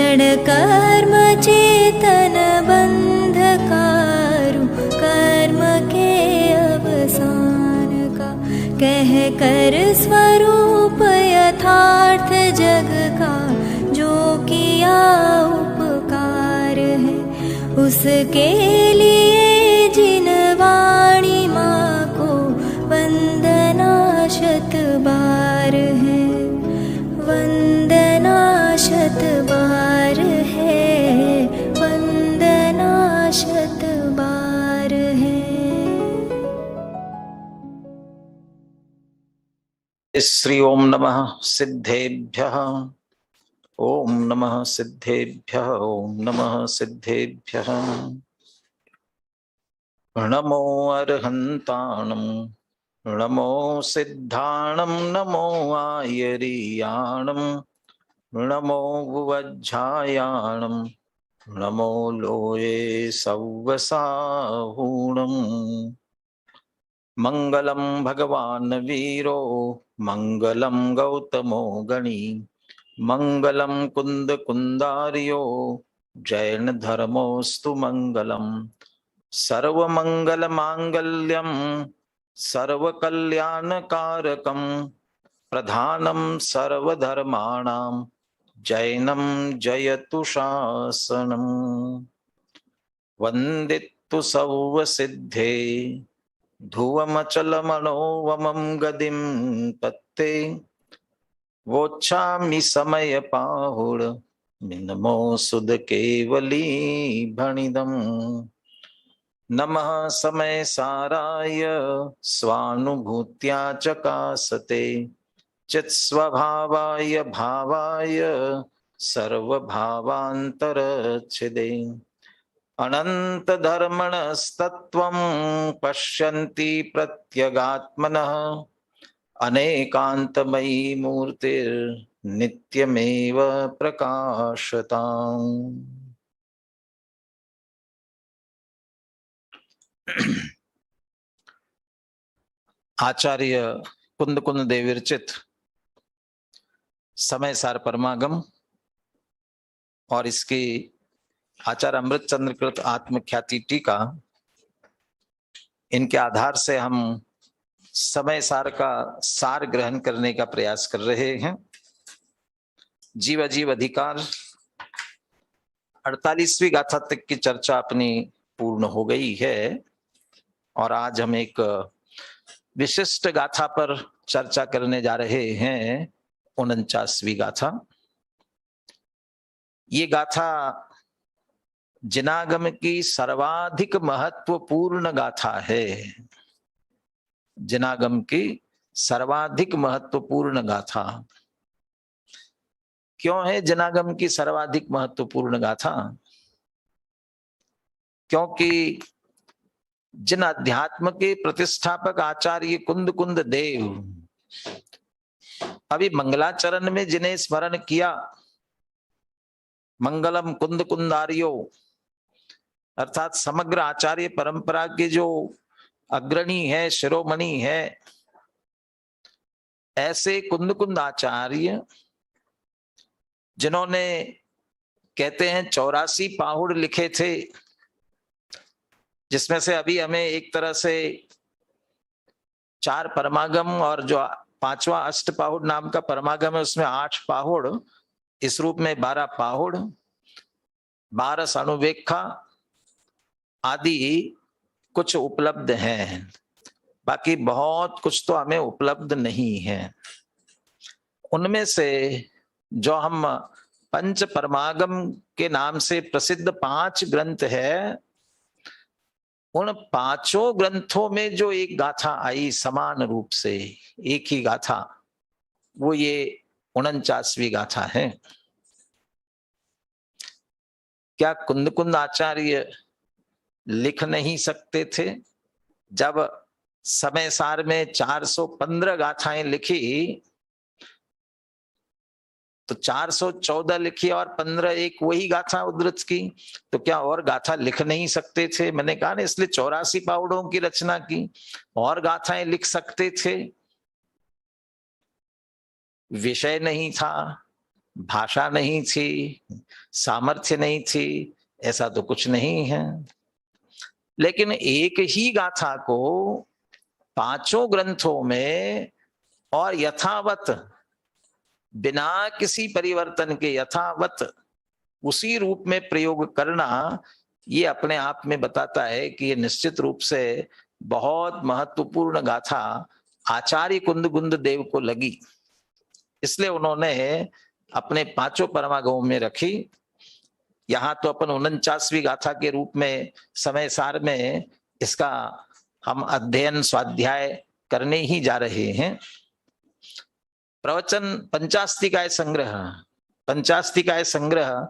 क्षण कर्म चेतन बंधकारु, कर्म के अवसान का कह कर स्वरूप यथार्थ जग का, जो किया उपकार है उसके लिए जिन वाणी माँ को वंदना शत बार है, वंदना शत बार है, वंदना शत बार है। श्री ओम नमः सिद्धेभ्यः, ओम नमः सिद्धेभ्यः, ओम नमः सिद्धेभ्यः। नमो अर्हन्ताणं, नमो सिद्धाणं, नमो आयरीयाणं, नमो वज्झायाणं, नमो लोये सव्वसाहूणम्। मंगलम भगवान वीरो, मंगलम गौतमो गणी, मंगलम कुंद कुंदार्यो, जैन धर्मोस्तु मंगलम। सर्वमंगल मांगल्यम सर्वकल्याणकारकम, प्रधानम सर्वधर्माणां जैनम जयतु शासनम। वंदितु सव्वसिद्धे धुवमचलमनोवमं गदिं पत्ते, वोच्छामि समय पाहुड मिनमो सुद केवली भणिदम्। नमः समय साराय स्वानुभूत्या चकासते, चित्स्वभावाय भावाय सर्वभावान्तरच्छिदे। अनंत धर्मणस्तत्वं पश्यन्ति प्रत्यगात्मनः, अनेकांतमयी मूर्तिर्नित्यमेव प्रकाशताम्। आचार्य कुंद कुंद देव विरचित समय सार परमागम और इसकी आचार्य अमृतचंद्र कृत आत्मख्याति टीका, इनके आधार से हम समय सार का सार ग्रहण करने का प्रयास कर रहे हैं। जीव अजीव अधिकार 48वीं गाथा तक की चर्चा अपनी पूर्ण हो गई है और आज हम एक विशिष्ट गाथा पर चर्चा करने जा रहे हैं, 49वीं गाथा। ये गाथा जिनागम की सर्वाधिक महत्वपूर्ण गाथा है। जिनागम की सर्वाधिक महत्वपूर्ण गाथा क्यों है? जिनागम की सर्वाधिक महत्वपूर्ण गाथा क्योंकि जिन अध्यात्म के प्रतिष्ठापक आचार्य कुंद कुंद देव अभी मंगलाचरण में जिन्हें स्मरण किया, मंगलम कुंद कुंदारियो अर्थात समग्र आचार्य परंपरा के जो अग्रणी है, शिरोमणि है, ऐसे कुंद कुंद आचार्य जिन्होंने कहते हैं 84 पाहुड़ लिखे थे, जिसमें से अभी हमें एक तरह से 4 परमागम और जो 5वां अष्टपाहुड़ नाम का परमागम है उसमें 8 पाहुड़, इस रूप में 12 पाहुड़, 12 सानुवेक्षा आदि कुछ उपलब्ध हैं। बाकी बहुत कुछ तो हमें उपलब्ध नहीं है। उनमें से जो हम पंच परमागम के नाम से प्रसिद्ध 5 ग्रंथ है, उन 5 ग्रंथों में जो एक गाथा आई समान रूप से, एक ही गाथा, वो ये 49वीं गाथा है। क्या कुंद कुंद आचार्य लिख नहीं सकते थे? जब समय सार में 415 गाथाएं लिखी तो 414 लिखी और 15 एक वही गाथा उद्धृत की, तो क्या और गाथा लिख नहीं सकते थे? मैंने कहा ना, इसलिए 84 पाउड़ों की रचना की, और गाथाएं लिख सकते थे। विषय नहीं था, भाषा नहीं थी, सामर्थ्य नहीं थी, ऐसा तो कुछ नहीं है। लेकिन एक ही गाथा को पांचों ग्रंथों में और यथावत, बिना किसी परिवर्तन के यथावत उसी रूप में प्रयोग करना, ये अपने आप में बताता है कि ये निश्चित रूप से बहुत महत्वपूर्ण गाथा आचार्य कुंदगुंद देव को लगी। इसलिए उन्होंने अपने पांचों परमागमों में रखी। यहाँ तो अपन 49वीं गाथा के रूप में समय सार में इसका हम अध्ययन स्वाध्याय करने ही जा रहे हैं। प्रवचन पंचास्तिकाय संग्रह, पंचास्तिकाय संग्रह,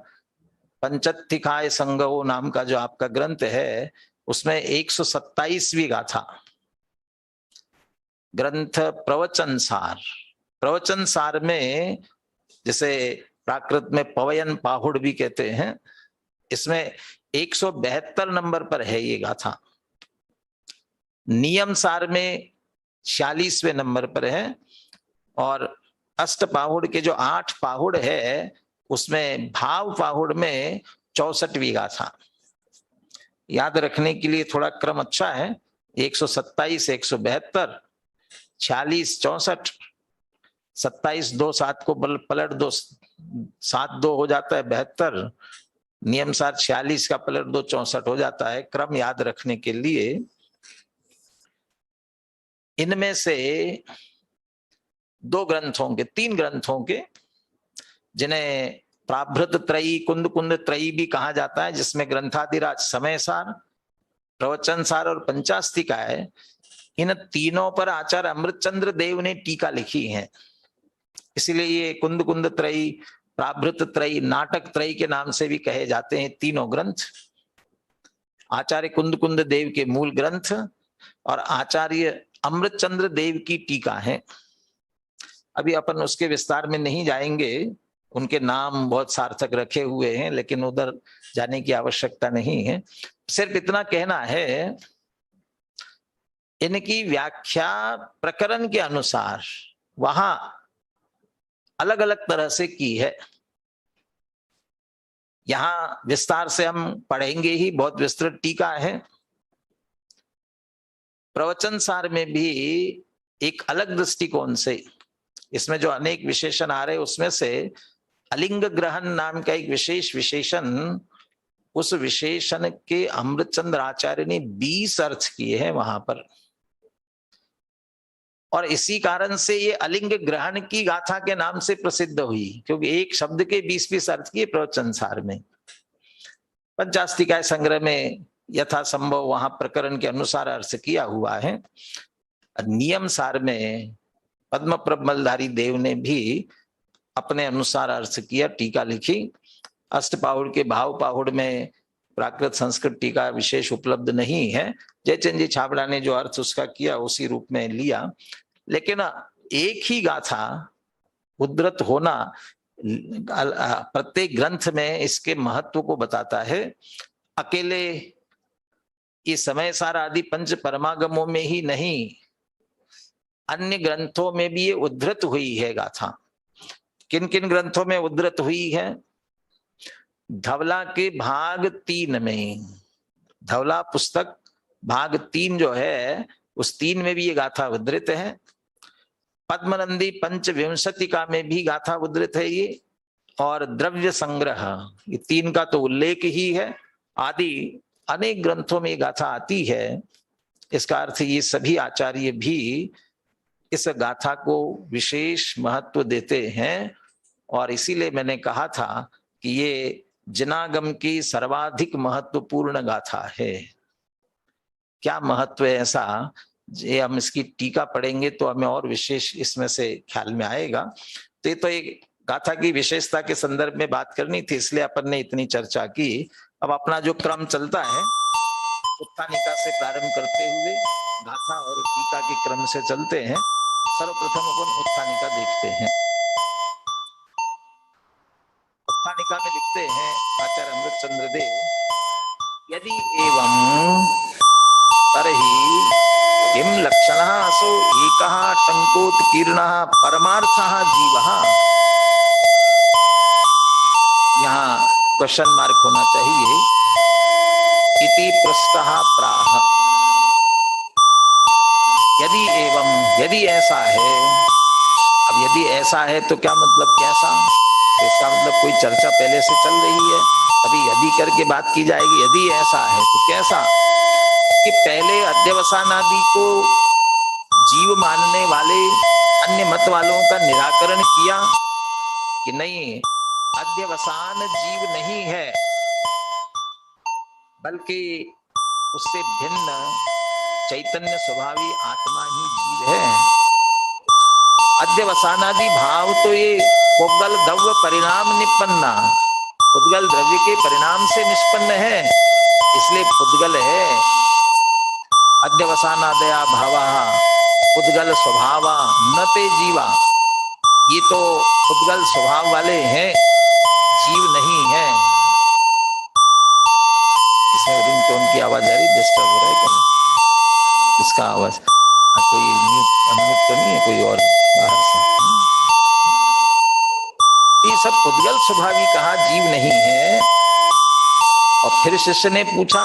पंचत्थिकाय संग्रह नाम का जो आपका ग्रंथ है, उसमें 127वीं गाथा ग्रंथ प्रवचन सार। प्रवचन सार में, जिसे प्राकृत में पवयन पाहुड़ भी कहते हैं, इसमें 172 नंबर पर है ये गाथा। नियम सार में 46वें नंबर पर है, और अष्ट पाहुड़ के जो 8 पाहुड़ है उसमें भाव पाहुड़ में 64वीं गाथा। याद रखने के लिए थोड़ा क्रम अच्छा है, 127, 172, 46, 64, 27, 2, 7 को पलट दो, 7, 2 हो जाता है 72, नियम सार 46 का पलट दो 64 हो जाता है। क्रम याद रखने के लिए इनमें से 2 ग्रंथों के, 3 ग्रंथों के, जिन्हें प्राभृत त्रयी, कुंद कुंद त्रयी भी कहा जाता है, जिसमें ग्रंथादिराज समय सार, प्रवचन सार और पंचास्तिकाय, इन तीनों पर आचार्य अमृतचंद्र देव ने टीका लिखी है। इसीलिए ये कुंद कुंद त्रयी, प्राभृत त्रयी, नाटक त्रयी के नाम से भी कहे जाते हैं तीनों ग्रंथ। आचार्य कुंद कुंद देव के मूल ग्रंथ और आचार्य अमृतचंद्र देव की टीका है। अभी अपन उसके विस्तार में नहीं जाएंगे, उनके नाम बहुत सार्थक रखे हुए हैं, लेकिन उधर जाने की आवश्यकता नहीं है। सिर्फ इतना कहना है, इनकी व्याख्या प्रकरण के अनुसार वहां अलग अलग तरह से की है। यहां विस्तार से हम पढ़ेंगे ही, बहुत विस्तृत टीका है। प्रवचन सार में भी एक अलग दृष्टिकोण से, इसमें जो अनेक विशेषण आ रहे उसमें से अलिंग ग्रहण नाम का एक विशेष विशेषण, उस विशेषण के अमृतचंद्र आचार्य ने 20 अर्थ किए हैं वहां पर, और इसी कारण से ये अलिंग ग्रहण की गाथा के नाम से प्रसिद्ध हुई, क्योंकि एक शब्द के 20 अर्थ किए प्रवचन सार में। पंचास्तिकाय संग्रह में यथासंभव वहां प्रकरण के अनुसार अर्थ किया हुआ है। नियम सार में पद्म प्रबलधारी देव ने भी अपने अनुसार अर्थ किया, टीका लिखी। अष्ट पाहुड़ के भाव पाहुड़ में प्राकृत संस्कृत टीका विशेष उपलब्ध नहीं है। जयचंद जी छाबड़ा ने जो अर्थ उसका किया उसी रूप में लिया, लेकिन एक ही गाथा उद्धृत होना प्रत्येक ग्रंथ में इसके महत्व को बताता है। अकेले ये समय सार आदि पंच परमागमों में ही नहीं, अन्य ग्रंथों में भी ये उद्धृत हुई है गाथा। किन किन ग्रंथों में उद्धृत हुई है? धवला के भाग 3 में, धवला पुस्तक भाग 3 जो है, उस 3 में भी ये गाथा उद्धृत है। पद्मनंदी पंचविंशतिका में भी गाथा उद्धृत है ये, और द्रव्य संग्रह, ये 3 का तो उल्लेख ही है। आदि अनेक ग्रंथों में ये गाथा आती है। इसका अर्थ ये सभी आचार्य भी इस गाथा को विशेष महत्व देते हैं, और इसीलिए मैंने कहा था कि ये जिनागम की सर्वाधिक महत्वपूर्ण गाथा है। क्या महत्व है ऐसा, ये हम इसकी टीका पढ़ेंगे तो हमें और विशेष इसमें से ख्याल में आएगा। तो ये तो एक गाथा की विशेषता के संदर्भ में बात करनी थी, इसलिए अपन ने इतनी चर्चा की। अब अपना जो क्रम चलता है, उत्थानिका से प्रारंभ करते हुए गाथा और टीका के क्रम से चलते हैं। सर्वप्रथम अपन उत्थानिका देखते हैं। उत्थानिका में लिखते हैं आचार्य अमृतचंद्र देव, यदि एवं तरहि किम लक्षणः असौ एकः टंकोत्कीर्णः परमार्थः जीवः क्वेश्चन मार्क होना चाहिए। इति पृष्ठः प्राह, यदि एवं, यदि ऐसा है। अब यदि ऐसा है तो क्या मतलब कैसा? तो इसका मतलब कोई चर्चा पहले से चल रही है, अभी यदि करके बात की जाएगी। यदि ऐसा है तो कैसा? कि पहले अध्यवसानादि को जीव मानने वाले अन्य मत वालों का निराकरण किया कि नहीं, अध्यवसान जीव नहीं है, बल्कि उससे भिन्न चैतन्य स्वभावी आत्मा ही जीव है। अध्यवसानादि भाव तो ये पुद्गल द्रव्य परिणाम निपन्ना, पुद्गल द्रव्य के परिणाम से निष्पन्न है, इसलिए पुद्गल है। अध्यवसानादया भावा पुद्गल स्वभावा न ते जीवा, ये तो पुद्गल स्वभाव वाले हैं, जीव नहीं है। इसमें रिंगटोन की आवाज आ रही, डिस्टर्ब हो रहा है क्या? इसका आवाज कोई म्यूट तो नहीं है, कोई और बाहर से? ये सब पुद्गल स्वभावी कहा, जीव नहीं है। और फिर शिष्य ने पूछा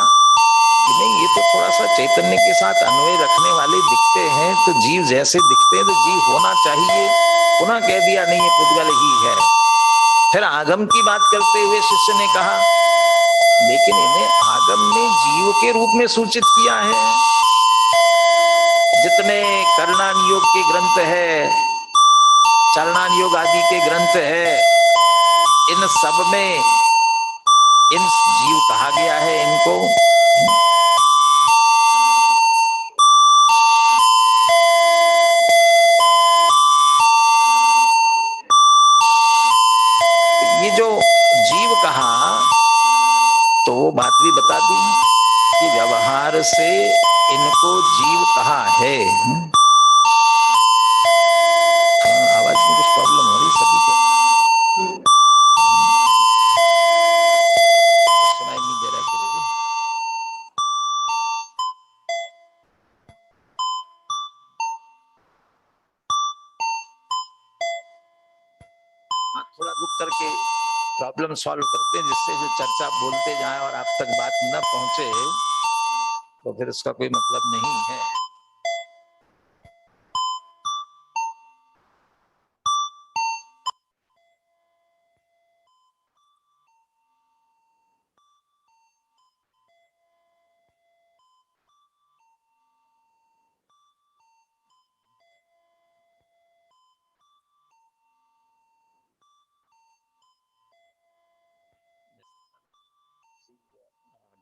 कि नहीं, ये तो थोड़ा सा चैतन्य के साथ अन्वय रखने वाले दिखते हैं, तो जीव जैसे दिखते हैं तो जीव होना चाहिए। पुनः कह दिया नहीं, ये पुद्गल ही है। फिर आगम की बात करते हुए शिष्य ने कहा, लेकिन इन्हें आगम ने जीव के रूप में सूचित किया है। जितने कर्णान योग के ग्रंथ है, चरणान योग आदि के ग्रंथ है, इन सब में इन जीव कहा गया है इनको। ये जो जीव कहा तो वो बात भी बता दी कि व्यवहार से इनको जीव कहा है। आवाज में कुछ प्रॉब्लम हो रही सभी को, सुनाई नहीं दे रहा कि थोड़ा रुक करके प्रॉब्लम सॉल्व करते हैं, जिससे जो चर्चा बोलते जाए और आप तक बात न पहुंचे तो फिर उसका कोई मतलब नहीं है।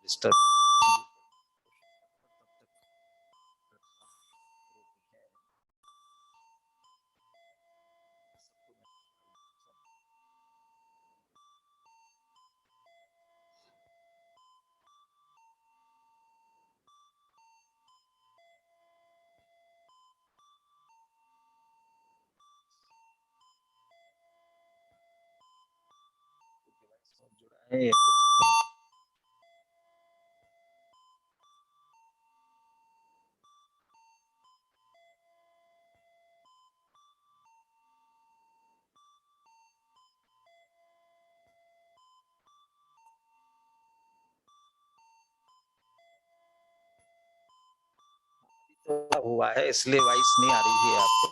डिस्टर्ब जुड़ा है तो हुआ है, इसलिए वॉइस नहीं आ रही है आपको।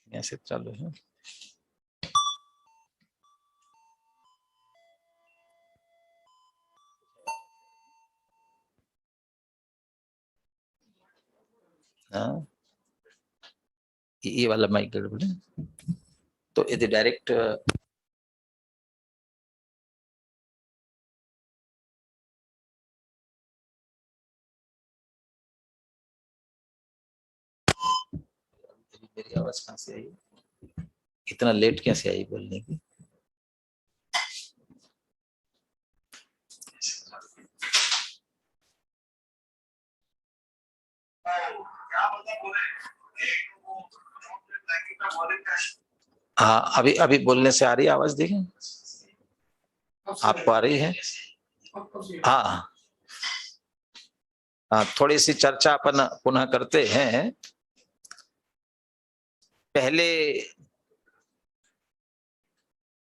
ऐसे चालू है। हाँ, ये वाला माइक गड़बड़ है, तो ये डायरेक्ट मेरी आवाज कहाँ से आई? इतना लेट कैसे आई बोलने की? हाँ, अभी अभी बोलने से आ रही आवाज, देखें आपको आ रही है? हाँ हाँ, थोड़ी सी चर्चा अपन पुनः करते हैं। पहले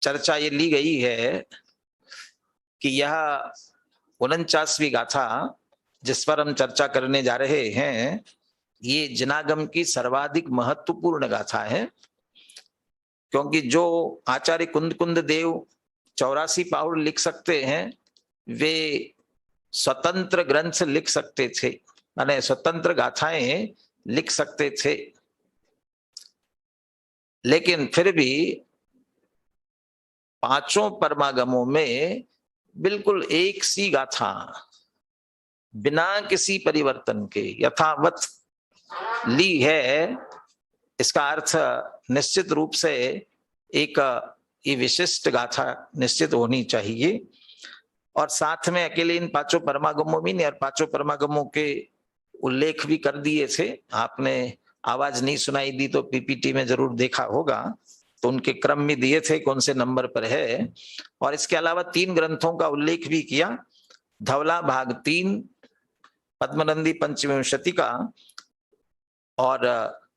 चर्चा ये ली गई है कि यह 49वीं गाथा जिस पर हम चर्चा करने जा रहे हैं, ये जिनागम की सर्वाधिक महत्वपूर्ण गाथा है, क्योंकि जो आचार्य कुंद कुंद देव 84 पाहुड़ लिख सकते हैं, वे स्वतंत्र ग्रंथ लिख सकते थे, माने स्वतंत्र गाथाएं लिख सकते थे, लेकिन फिर भी पांचों परमागमों में बिल्कुल एक सी गाथा बिना किसी परिवर्तन के यथावत ली है। इसका अर्थ निश्चित रूप से एक ये विशिष्ट गाथा निश्चित होनी चाहिए। और साथ में अकेले इन पांचों परमागमों भी नहीं, और पांचों परमागमों के उल्लेख भी कर दिए थे। आपने आवाज नहीं सुनाई दी तो पीपीटी में जरूर देखा होगा, तो उनके क्रम भी दिए थे कौन से नंबर पर है। और इसके अलावा 3 ग्रंथों का उल्लेख भी किया, धवला भाग 3, पद्मनंदी पंचविंशति का और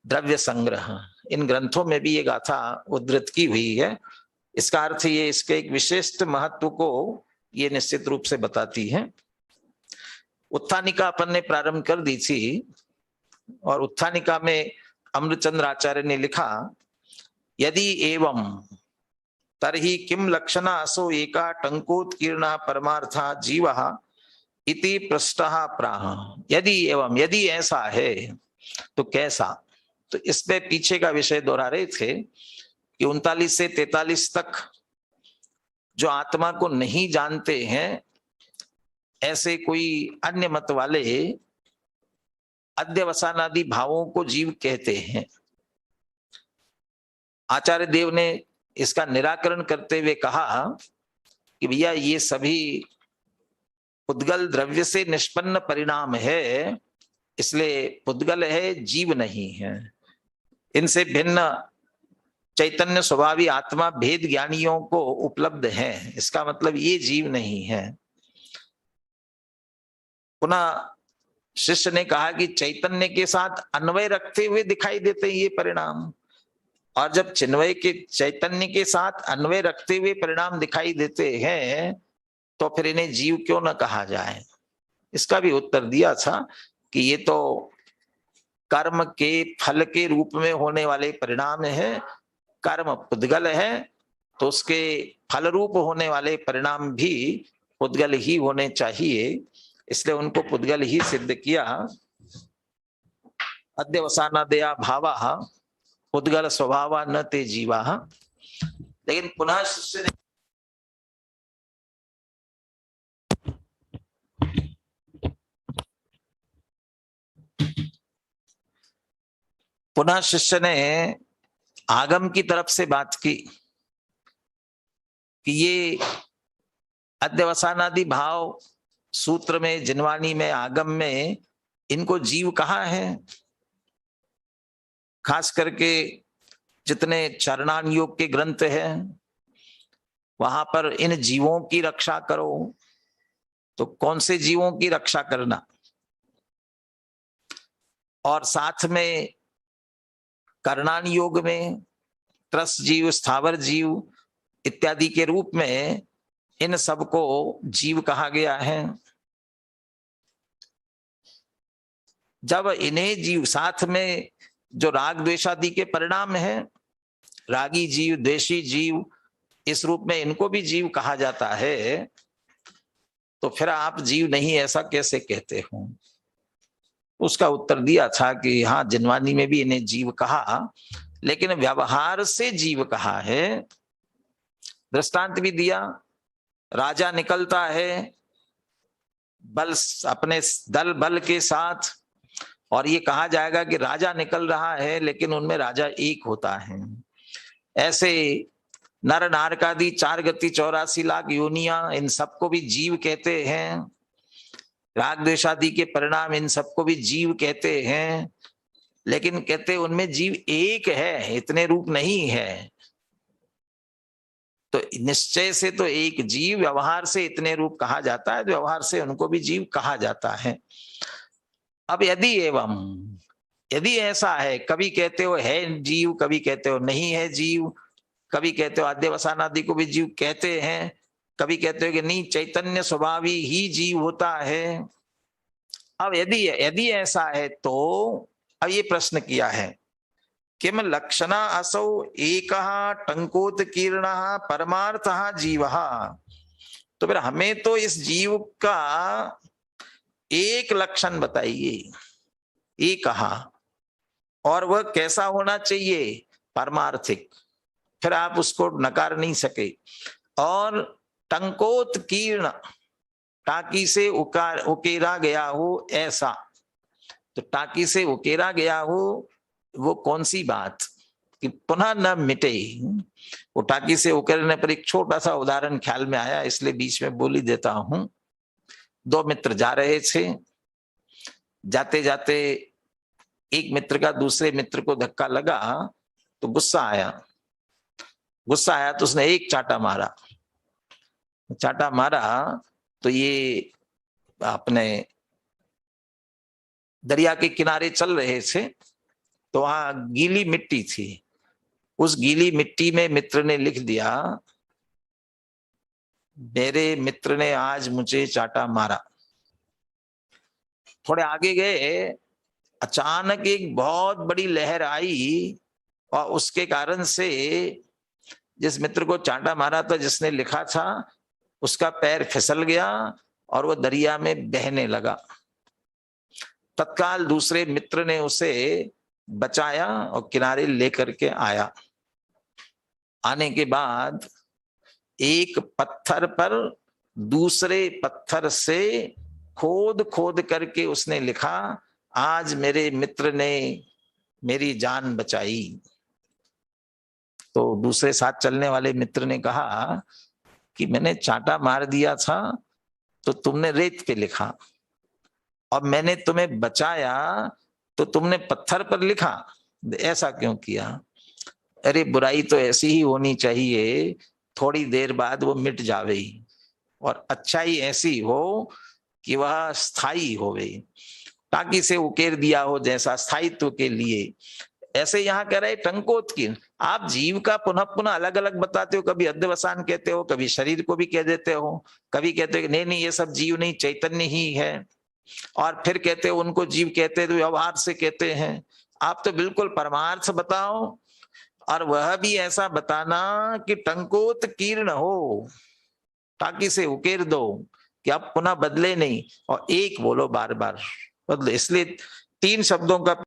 द्रव्य संग्रह, इन ग्रंथों में भी ये गाथा उद्धृत की हुई है। इसका अर्थ ये इसके एक विशिष्ट महत्व को ये निश्चित रूप से बताती है। उत्थानिका अपन ने प्रारंभ कर दी थी, और उत्थानिका में अमृतचंद्र आचार्य ने लिखा, यदि एवं तरहि किम लक्षणा असो एका टंकोत्कीर्णा परमार्था जीवः इति पृष्ठः प्राह। यदि एवं, यदि ऐसा है तो कैसा। तो इस पे पीछे का विषय दोहरा रहे थे कि 39 से 43 तक जो आत्मा को नहीं जानते हैं, ऐसे कोई अन्य मत वाले अध्यवसानादि भावों को जीव कहते हैं। आचार्य देव ने इसका निराकरण करते हुए कहा कि भैया ये सभी पुद्गल द्रव्य से निष्पन्न परिणाम है, इसलिए पुद्गल है, जीव नहीं है। इनसे भिन्न चैतन्य स्वभावी आत्मा भेद ज्ञानियों को उपलब्ध है, इसका मतलब ये जीव नहीं है। पुनः शिष्य ने कहा कि चैतन्य के साथ अन्वय रखते हुए दिखाई देते हैं ये परिणाम, और जब चिन्वय के चैतन्य के साथ अन्वय रखते हुए परिणाम दिखाई देते हैं तो फिर इन्हें जीव क्यों न कहा जाए। इसका भी उत्तर दिया था कि ये तो कर्म के फल के रूप में होने वाले परिणाम है। कर्म पुद्गल है तो उसके फल रूप होने वाले परिणाम भी पुद्गल ही होने चाहिए, इसलिए उनको पुद्गल ही सिद्ध किया। अध्यवसानादया भावा पुद्गल स्वभावा न ते जीवा। लेकिन पुनः शिष्य ने आगम की तरफ से बात की कि ये अध्यवसानादि भाव सूत्र में, जिनवाणी में, आगम में इनको जीव कहा है। खास करके जितने चरणान योग के ग्रंथ हैं वहां पर इन जीवों की रक्षा करो, तो कौन से जीवों की रक्षा करना, और साथ में करणान योग में त्रस जीव, स्थावर जीव इत्यादि के रूप में इन सबको जीव कहा गया है। जब इन्हें जीव, साथ में जो राग द्वेषादि के परिणाम है, रागी जीव, द्वेषी जीव, इस रूप में इनको भी जीव कहा जाता है, तो फिर आप जीव नहीं ऐसा कैसे कहते हो। उसका उत्तर दिया था कि हाँ, जिनवानी में भी इन्हें जीव कहा, लेकिन व्यवहार से जीव कहा है। दृष्टांत भी दिया, राजा निकलता है बल, अपने दल बल के साथ, और ये कहा जाएगा कि राजा निकल रहा है, लेकिन उनमें राजा एक होता है। ऐसे नर नारकादि 4 गति 84 लाख योनियां, इन सबको भी जीव कहते हैं। राग द्वेषादि के परिणाम, इन सबको भी जीव कहते हैं, लेकिन कहते उनमें जीव एक है, इतने रूप नहीं है। तो निश्चय से तो एक जीव, व्यवहार से इतने रूप कहा जाता है, व्यवहार से उनको भी जीव कहा जाता है। अब यदि एवं, यदि ऐसा है, कभी कहते हो है जीव, कभी कहते हो नहीं है जीव, कभी कहते हो आद्यवसान आदि को भी जीव कहते हैं, कभी कहते हो कि नहीं चैतन्य स्वभावी ही जीव होता है। अब यदि यदि ऐसा है तो अब ये प्रश्न किया है, किम लक्षणा असौ एक टंकोत कीर्ण परमार्थ जीव। तो फिर हमें तो इस जीव का एक लक्षण बताइए, एक और वह कैसा होना चाहिए, परमार्थिक। फिर आप उसको नकार नहीं सके। और टंकोत कीर्ण, टाकी से उकेरा गया हो ऐसा। तो टाकी से उकेरा गया हो वो कौन सी बात कि पुनः न मिटे। वो टाकी से उकेरने पर एक छोटा सा उदाहरण ख्याल में आया, इसलिए बीच में बोल ही देता हूं। दो मित्र जा रहे थे, जाते जाते एक मित्र का दूसरे मित्र को धक्का लगा तो गुस्सा आया तो उसने एक चाटा मारा तो ये अपने दरिया के किनारे चल रहे थे तो वहां गीली मिट्टी थी। उस गीली मिट्टी में मित्र ने लिख दिया, मेरे मित्र ने आज मुझे चाटा मारा। थोड़े आगे गए, अचानक एक बहुत बड़ी लहर आई और उसके कारण से जिस मित्र को चाटा मारा था, जिसने लिखा था, उसका पैर फिसल गया और वो दरिया में बहने लगा। तत्काल दूसरे मित्र ने उसे बचाया और किनारे लेकर के आया। आने के बाद एक पत्थर पर दूसरे पत्थर से खोद खोद करके उसने लिखा, आज मेरे मित्र ने मेरी जान बचाई। तो दूसरे साथ चलने वाले मित्र ने कहा कि मैंने चाटा मार दिया था तो तुमने रेत पे लिखा, और मैंने तुम्हें बचाया तो तुमने पत्थर पर लिखा, ऐसा क्यों किया। अरे बुराई तो ऐसी ही होनी चाहिए, थोड़ी देर बाद वो मिट जावे, और अच्छाई ऐसी हो कि वह स्थायी होवे। टाकी से उकेर दिया हो जैसा स्थायित्व के लिए, ऐसे यहाँ कह रहे टंकोत की। आप जीव का पुनः पुनः अलग अलग बताते हो, कभी अध्यवसान कहते हो, कभी शरीर को भी कह देते हो, कभी कहते हो कि नहीं ये सब जीव नहीं चैतन्य ही है, और फिर कहते हो उनको जीव कहते हैं तो व्यवहार से कहते हैं। आप तो बिल्कुल परमार्थ बताओ, और वह भी ऐसा बताना कि टंकोत कीर्ण हो, टाकी से उकेर दो कि आप पुनः बदले नहीं, और एक बोलो बार बार बदलो। इसलिए 3 शब्दों का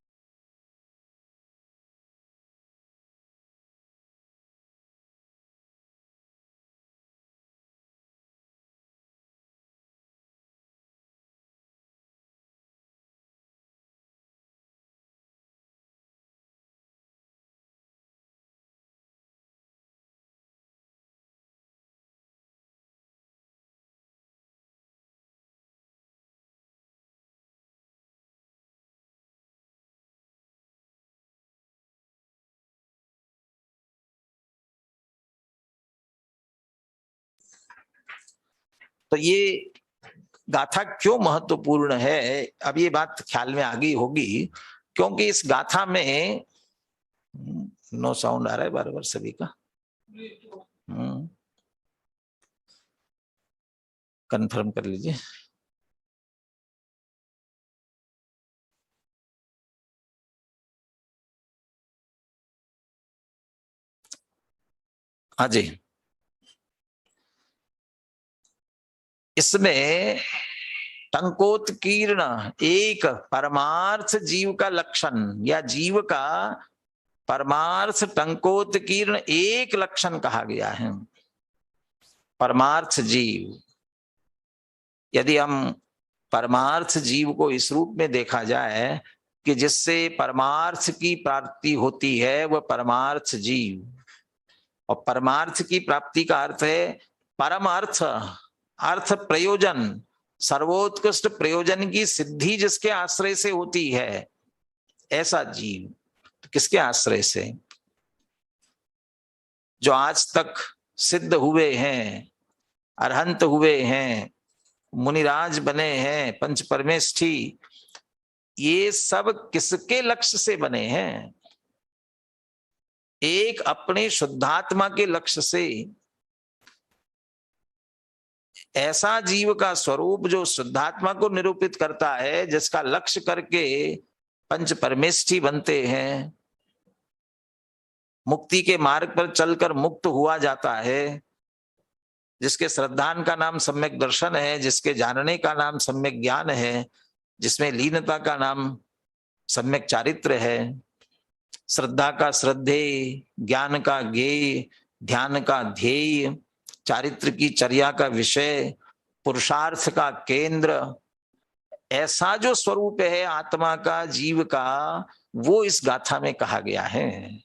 तो ये गाथा क्यों महत्वपूर्ण है, अब ये बात ख्याल में आ गई होगी, क्योंकि इस गाथा में नो साउंड आ रहा है बार बार सभी का, कंफर्म कर लीजिए। हाँ जी, इसमें टंकोत्कीर्ण एक परमार्थ जीव का लक्षण, या जीव का परमार्थ टंकोत्कीर्ण एक लक्षण कहा गया है। परमार्थ जीव, यदि हम परमार्थ जीव को इस रूप में देखा जाए कि जिससे परमार्थ की प्राप्ति होती है, वह परमार्थ जीव। और परमार्थ की प्राप्ति का अर्थ है परम अर्थ, अर्थ प्रयोजन, सर्वोत्कृष्ट प्रयोजन की सिद्धि जिसके आश्रय से होती है, ऐसा जीव। तो किसके आश्रय से? जो आज तक सिद्ध हुए हैं, अरहंत हुए हैं, मुनिराज बने हैं, पंच परमेष्ठी, ये सब किसके लक्ष्य से बने हैं? एक अपने शुद्धात्मा के लक्ष्य से। ऐसा जीव का स्वरूप जो शुद्धात्मा को निरूपित करता है, जिसका लक्ष्य करके पंच परमेष्ठी बनते हैं, मुक्ति के मार्ग पर चलकर मुक्त हुआ जाता है, जिसके श्रद्धान का नाम सम्यक दर्शन है, जिसके जानने का नाम सम्यक ज्ञान है, जिसमें लीनता का नाम सम्यक चारित्र है, श्रद्धा का श्रद्धेय, ज्ञान का ज्ञेय, ध्यान का ध्येय, चारित्र की चर्या का विषय, पुरुषार्थ का केंद्र, ऐसा जो स्वरूप है आत्मा का, जीव का, वो इस गाथा में कहा गया है।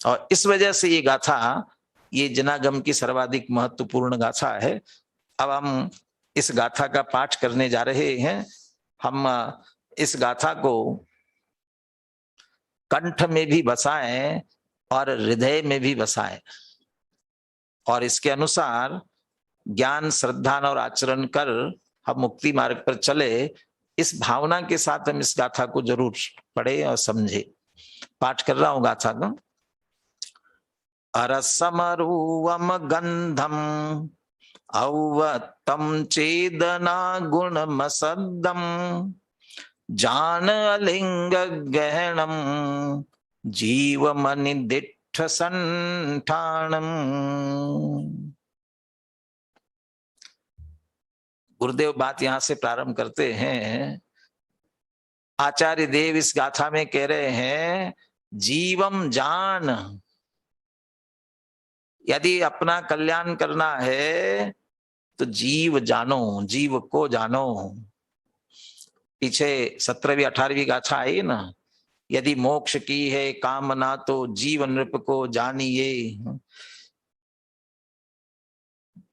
और इस वजह से ये गाथा, ये जनागम की सर्वाधिक महत्वपूर्ण गाथा है। अब हम इस गाथा का पाठ करने जा रहे हैं। हम इस गाथा को कंठ में भी बसाएं और हृदय में भी बसाएं, और इसके अनुसार ज्ञान, श्रद्धा और आचरण कर हम मुक्ति मार्ग पर चले। इस भावना के साथ हम इस गाथा को जरूर पढ़े और समझे। पाठ कर रहा हूं गाथा का। अरसमरूवम गंधम औवत्तम चेदना गुणमसद्दम जान अलिंग गहनम जीवमनि दिट्ठ संठानम। गुरुदेव बात यहां से प्रारंभ करते हैं। आचार्य देव इस गाथा में कह रहे हैं, जीवम जान, यदि अपना कल्याण करना है तो जीव जानो, जीव को जानो। पीछे 17वीं 18वीं गाथा आई ना, यदि मोक्ष की है कामना तो जीव नृप को जानिए।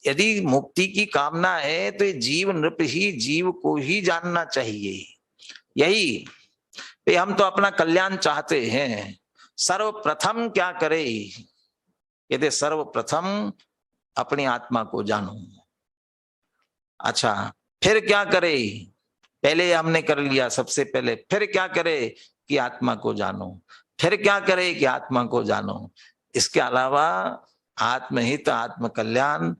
यदि मुक्ति की कामना है तो जीव नृप ही जीव को ही जानना चाहिए। यही पे हम तो अपना कल्याण चाहते हैं। सर्वप्रथम क्या करे? यदि सर्वप्रथम अपनी आत्मा को जानो। अच्छा, फिर क्या करे? पहले हमने कर लिया सबसे पहले, फिर क्या करे कि आत्मा को जानो। फिर क्या करे कि आत्मा को जानो। इसके अलावा आत्महित, आत्म कल्याण,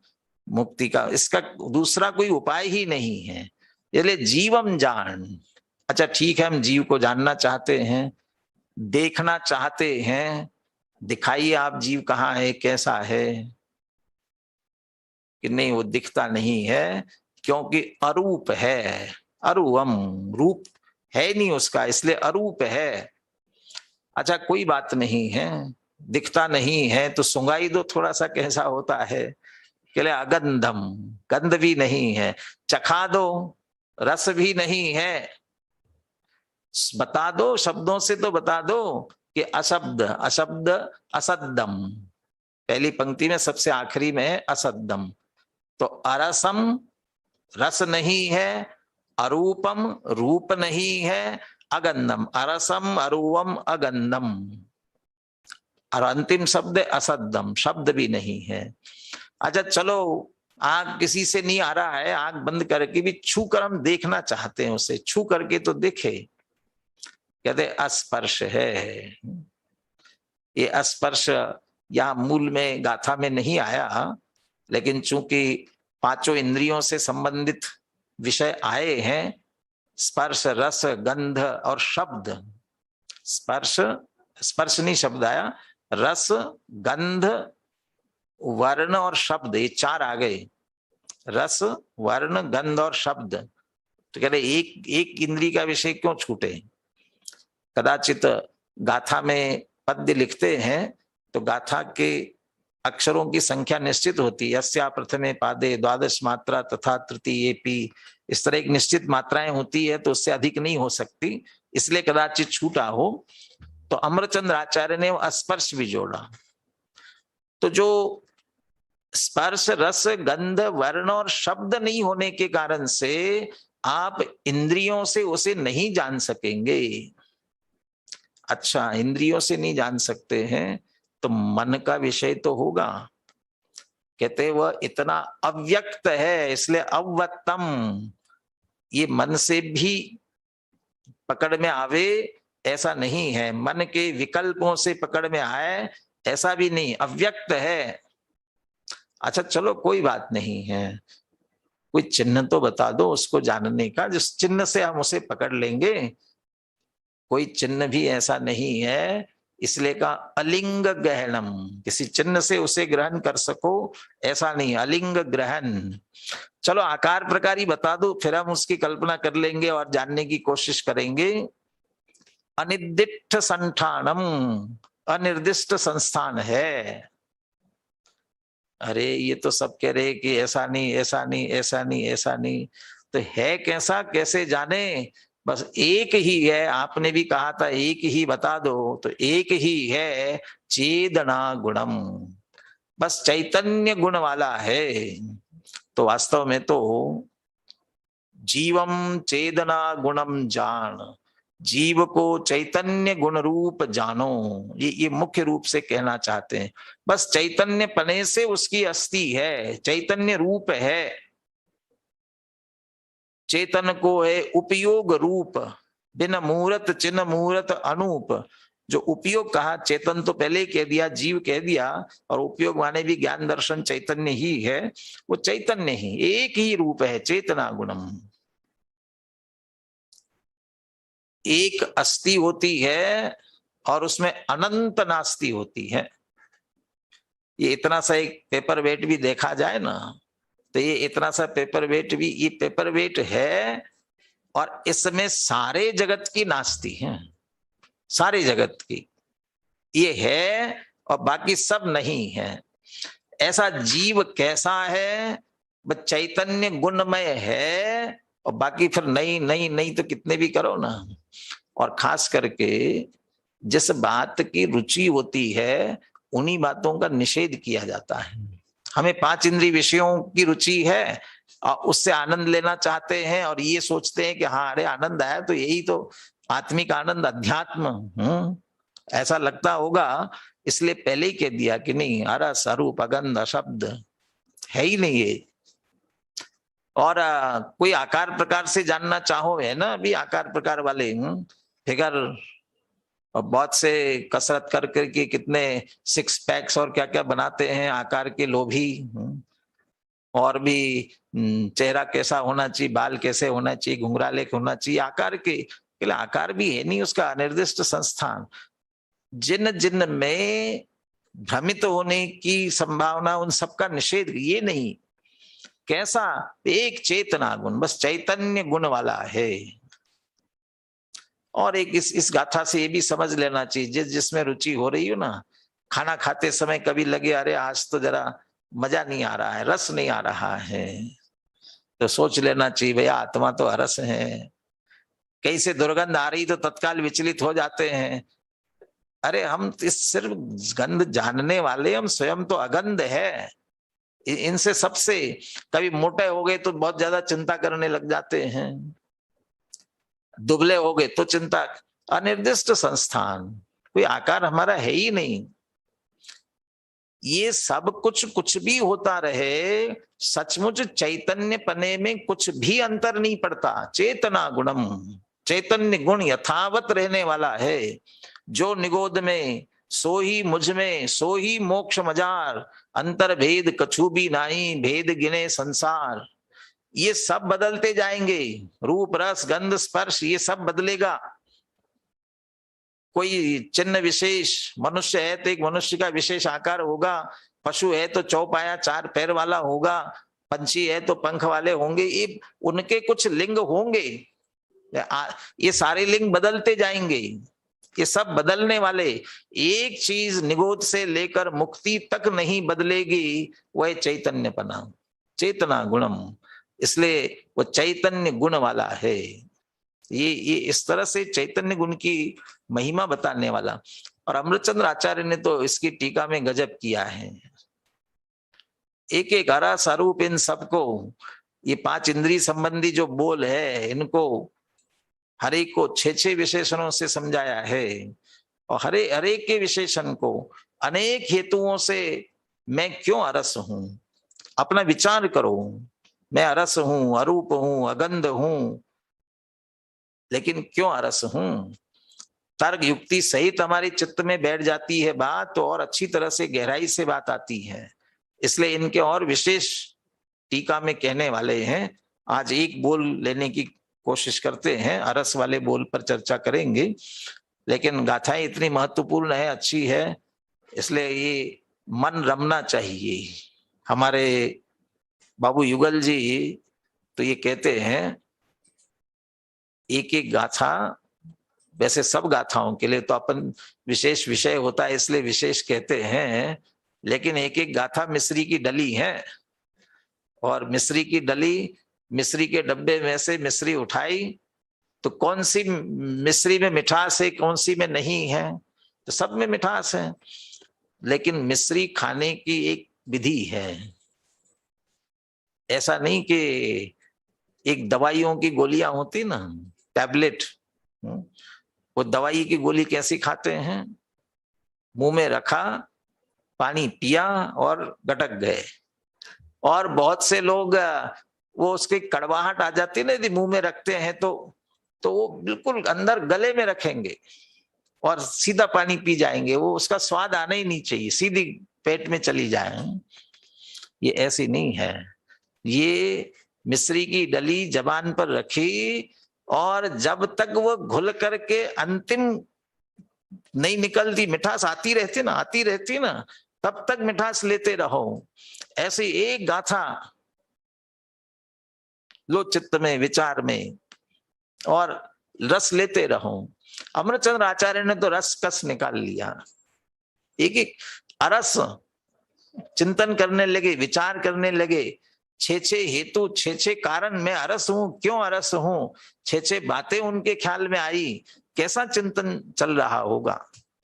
मुक्ति का इसका दूसरा कोई उपाय ही नहीं है। इसलिए जीवम जान। अच्छा ठीक है, हम जीव को जानना चाहते हैं, देखना चाहते हैं, दिखाइए आप जीव कहाँ है, कैसा है। कि नहीं, वो दिखता नहीं है क्योंकि अरूप है। अरूपम, रूप है नहीं उसका, इसलिए अरूप है। अच्छा कोई बात नहीं है, दिखता नहीं है तो सुंगाई दो थोड़ा सा कैसा होता है। कहले अगंधम, गंध भी नहीं है। चखा दो, रस भी नहीं है। बता दो, शब्दों से तो बता दो कि अशब्द, अशब्द असद्दम। पहली पंक्ति में सबसे आखिरी में है असद्दम। तो अरसम, रस नहीं है, अरूपम, रूप नहीं है, अगंधम, अरसम अरूपम अगंधम, और अंतिम शब्द असद्दम, शब्द भी नहीं है। अच्छा चलो, आंख किसी से नहीं आ रहा है, आंख बंद करके भी छू कर हम देखना चाहते हैं उसे, छू करके तो देखे। कहते अस्पर्श है। ये अस्पर्श यहाँ मूल में गाथा में नहीं आया, लेकिन चूंकि पांचों इंद्रियों से संबंधित विषय आए हैं, स्पर्श, रस, गंध और शब्द। स्पर्श, स्पर्श नहीं शब्द आया, रस, गंध, वर्ण और शब्द, ये चार आ गए। रस, वर्ण, गंध और शब्द। तो कह रहे एक इंद्री का विषय क्यों छूटे? कदाचित गाथा में पद्य लिखते हैं तो गाथा के अक्षरों की संख्या निश्चित होती है। यस्या प्रथमे पादे द्वादश मात्रा तथा तृतीयेपि, इस तरह एक निश्चित मात्राएं होती है, तो उससे अधिक नहीं हो सकती, इसलिए कदाचित छूटा हो। तो अमरचंद्र आचार्य ने स्पर्श भी जोड़ा। तो जो स्पर्श, रस, गंध, वर्ण और शब्द नहीं होने के कारण से आप इंद्रियों से उसे नहीं जान सकेंगे। अच्छा, इंद्रियों से नहीं जान सकते हैं तो मन का विषय तो होगा। कहते वह इतना अव्यक्त है, इसलिए अव्यक्तम, ये मन से भी पकड़ में आवे ऐसा नहीं है, मन के विकल्पों से पकड़ में आए ऐसा भी नहीं, अव्यक्त है। अच्छा चलो कोई बात नहीं है, कोई चिन्ह तो बता दो उसको जानने का, जिस चिन्ह से हम उसे पकड़ लेंगे। कोई चिन्ह भी ऐसा नहीं है, इसलिए का अलिंग ग्रहणम, किसी चिन्ह से उसे ग्रहण कर सको ऐसा नहीं, अलिंग ग्रहण। चलो आकार प्रकार ही बता दो, फिर हम उसकी कल्पना कर लेंगे और जानने की कोशिश करेंगे। अनिर्दिष्ट संठानम, अनिर्दिष्ट संस्थान है। अरे ये तो सब कह रहे कि ऐसा नहीं ऐसा नहीं ऐसा नहीं ऐसा नहीं, तो है कैसा, कैसे जाने? बस एक ही है, आपने भी कहा था एक ही बता दो, तो एक ही है, चेतना गुणम, बस चैतन्य गुण वाला है। तो वास्तव में तो जीवम चेतना गुणम जान, जीव को चैतन्य गुण रूप जानो, ये मुख्य रूप से कहना चाहते हैं। बस चैतन्य पने से उसकी अस्थि है, चैतन्य रूप है। चेतन को है उपयोग रूप, बिन मूर्त चिन्ह मूर्त अनूप। जो उपयोग कहा, चेतन तो पहले ही कह दिया, जीव कह दिया, और उपयोग माने भी ज्ञान दर्शन चैतन्य ही है। वो चैतन्य ही एक ही रूप है, चेतना गुणम। एक अस्थि होती है और उसमें अनंत नास्ति होती है। ये इतना सा एक पेपर वेट भी देखा जाए ना, तो ये इतना सा पेपर वेट भी, ये पेपर वेट है और इसमें सारे जगत की नास्ति है, सारे जगत की ये है और बाकी सब नहीं है। ऐसा जीव कैसा है? बस चैतन्य गुणमय है और बाकी फिर नहीं नहीं नहीं तो कितने भी करो ना। और खास करके जिस बात की रुचि होती है उन्हीं बातों का निषेध किया जाता है। हमें 5 इंद्रिय विषयों की रुचि है और उससे आनंद लेना चाहते हैं और ये सोचते हैं कि हाँ अरे आनंद आया तो यही तो आत्मिक आनंद, अध्यात्म ऐसा लगता होगा, इसलिए पहले ही कह दिया कि नहीं, रस अरूप अगंध शब्द है ही नहीं ये। और कोई आकार प्रकार से जानना चाहो, है ना अभी आकार प्रकार वाले फिगर, और बहुत से कसरत कर करके कितने 6 पैक्स और क्या क्या बनाते हैं आकार के लोभी। और भी चेहरा कैसा होना चाहिए, बाल कैसे होना चाहिए, घुंघराले होना चाहिए, आकार के आकार भी है नहीं उसका, अनिर्दिष्ट संस्थान। जिन जिन में भ्रमित होने की संभावना, उन सबका निषेध, ये नहीं। कैसा? एक चेतना गुण, बस चैतन्य गुण वाला है। और एक इस गाथा से ये भी समझ लेना चाहिए, जिसमें रुचि हो रही हो ना, खाना खाते समय कभी लगे अरे आज तो जरा मजा नहीं आ रहा है, रस नहीं आ रहा है, तो सोच लेना चाहिए भैया आत्मा तो अरस है। कहीं से दुर्गंध आ रही तो तत्काल विचलित हो जाते हैं। अरे हम इस सिर्फ गंध जानने वाले, हम स्वयं तो अगंध है। इनसे सबसे कभी मोटे हो गए तो बहुत ज्यादा चिंता करने लग जाते हैं, दुबले हो गए तो चिंता। अनिर्दिष्ट संस्थान, कोई आकार हमारा है ही नहीं। ये सब कुछ भी होता रहे, सचमुच चैतन्य पने में कुछ भी अंतर नहीं पड़ता। चेतना गुणम, चैतन्य गुण यथावत रहने वाला है। जो निगोद में सो ही मुझ में, सो ही मोक्ष मजार, अंतर भेद कछु भी नाही, भेद गिने संसार। ये सब बदलते जाएंगे, रूप रस गंध स्पर्श ये सब बदलेगा। कोई चिन्ह विशेष, मनुष्य है तो एक मनुष्य का विशेष आकार होगा, पशु है तो चौपाया 4 पैर वाला होगा, पंछी है तो पंख वाले होंगे, ये उनके कुछ लिंग होंगे। ये सारे लिंग बदलते जाएंगे, ये सब बदलने वाले। एक चीज निगोद से लेकर मुक्ति तक नहीं बदलेगी, वह चैतन्यपना, चेतना गुणम। इसलिए वो चैतन्य गुण वाला है। ये इस तरह से चैतन्य गुण की महिमा बताने वाला। और अमृतचंद्र आचार्य ने तो इसकी टीका में गजब किया है। एक एक हरा स्वरूप इन सबको, ये 5 इंद्रिय संबंधी जो बोल है, इनको हर एक को 6 विशेषणों से समझाया है। और हर एक के विशेषण को अनेक हेतुओं से, मैं क्यों अरस हूं, अपना विचार करो। मैं अरस हूं, अरूप हूं, अगंध हूं, लेकिन क्यों अरस हूं? तर्क युक्ति सहित हमारे चित्त में बैठ जाती है बात, तो और अच्छी तरह से गहराई से बात आती है। इसलिए इनके और विशेष टीका में कहने वाले हैं। आज एक बोल लेने की कोशिश करते हैं, अरस वाले बोल पर चर्चा करेंगे। लेकिन गाथाएं इतनी महत्वपूर्ण है, अच्छी है, इसलिए ये मन रमना चाहिए। हमारे बाबू युगल जी तो ये कहते हैं, एक एक गाथा, वैसे सब गाथाओं के लिए तो अपन विशेष विषय होता है इसलिए विशेष कहते हैं, लेकिन एक एक गाथा मिश्री की डली है, और मिश्री की डली, मिश्री के डब्बे में से मिश्री उठाई तो कौन सी मिश्री में मिठास है, कौन सी में नहीं है? तो सब में मिठास है, लेकिन मिश्री खाने की एक विधि है। ऐसा नहीं कि एक दवाइयों की गोलियां होती ना, टैबलेट, वो दवाई की गोली कैसी खाते हैं? मुंह में रखा, पानी पिया और गटक गए। और बहुत से लोग वो उसकी कड़वाहट आ जाती है ना यदि मुंह में रखते हैं तो वो बिल्कुल अंदर गले में रखेंगे और सीधा पानी पी जाएंगे, वो उसका स्वाद आना ही नहीं चाहिए, सीधी पेट में चली जाए। ये ऐसी नहीं है। ये मिश्री की डली जबान पर रखी और जब तक वो घुल करके अंतिम नहीं निकलती, मिठास आती रहती ना, तब तक मिठास लेते रहो। ऐसी एक गाथा लो चित्त में, विचार में, और रस लेते रहो। अमृतचंद्र आचार्य ने तो रस कस निकाल लिया। एक एक अरस चिंतन करने लगे, विचार करने लगे। छे हेतु, छे कारण मैं अरस हूं, क्यों अरस हूं, छे बातें उनके ख्याल में आई। कैसा चिंतन चल रहा होगा,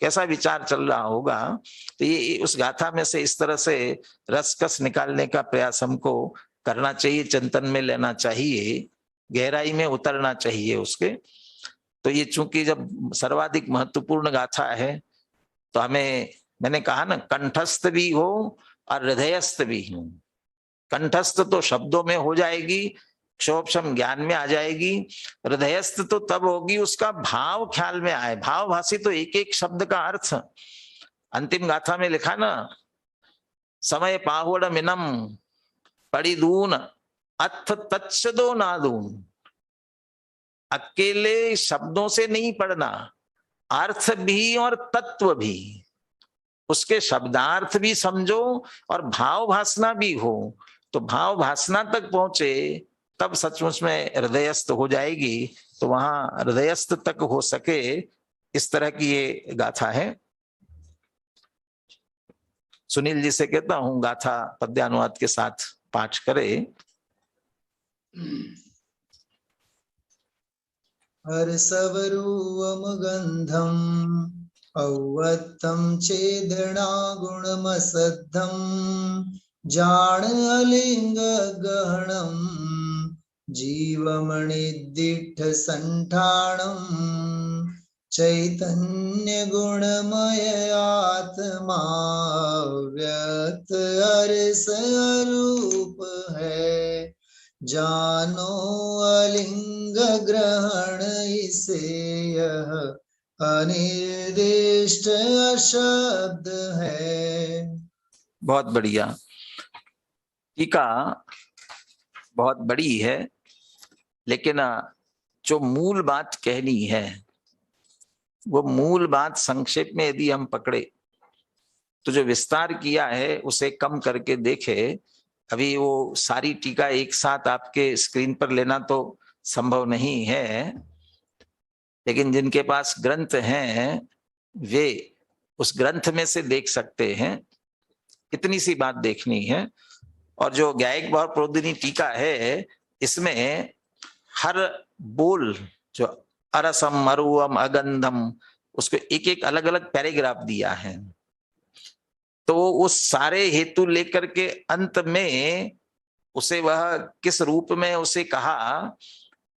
कैसा विचार चल रहा होगा। तो ये उस गाथा में से इस तरह से रसकस निकालने का प्रयास हमको करना चाहिए, चिंतन में लेना चाहिए, गहराई में उतरना चाहिए उसके। तो ये चूंकि जब सर्वाधिक महत्वपूर्ण गाथा है तो हमें, मैंने कहा ना, कंठस्थ भी हो और हृदयस्थ भी हो। कंठस्थ तो शब्दों में हो जाएगी, क्षोभक्षम ज्ञान में आ जाएगी। हृदयस्थ तो तब होगी उसका भाव ख्याल में आए, भावभाषी तो एक एक शब्द का अर्थ। अंतिम गाथा में लिखा ना, समय पाहुड़ मिनम पड़िदून अथ तत्सदो नादून। अकेले शब्दों से नहीं पढ़ना, अर्थ भी और तत्व भी, उसके शब्दार्थ भी समझो और भाव भासना भी हो। तो भाव भासना तक पहुंचे तब सचमुच में हृदयस्थ हो जाएगी। तो वहां हृदयस्थ तक हो सके, इस तरह की ये गाथा है। सुनील जी से कहता हूं गाथा पद्यानुवाद के साथ पाठ करे। हर्षवरूवम गंधम औवत्तम चेदना गुणमसद्धम जान अलिंग गहनम जीवमणिदिठ संठाणम चैतन्य गुणमय आत्मा व्यक्त हर्ष रूप है जानो अलिंग ग्रहण इसे यह अनिर्दिष्ट शब्द है। बहुत बढ़िया टीका, बहुत बड़ी है, लेकिन जो मूल बात कहनी है वो मूल बात संक्षेप में यदि हम पकड़े तो जो विस्तार किया है उसे कम करके देखे। अभी वो सारी टीका एक साथ आपके स्क्रीन पर लेना तो संभव नहीं है, लेकिन जिनके पास ग्रंथ हैं वे उस ग्रंथ में से देख सकते हैं। इतनी सी बात देखनी है। और जो गायक भाव प्रोदिनी टीका है, इसमें हर बोल, जो अरसम मरुवम अगंधम, उसको एक एक अलग अलग पैराग्राफ दिया है। तो उस सारे हेतु लेकर के अंत में उसे वह किस रूप में उसे कहा,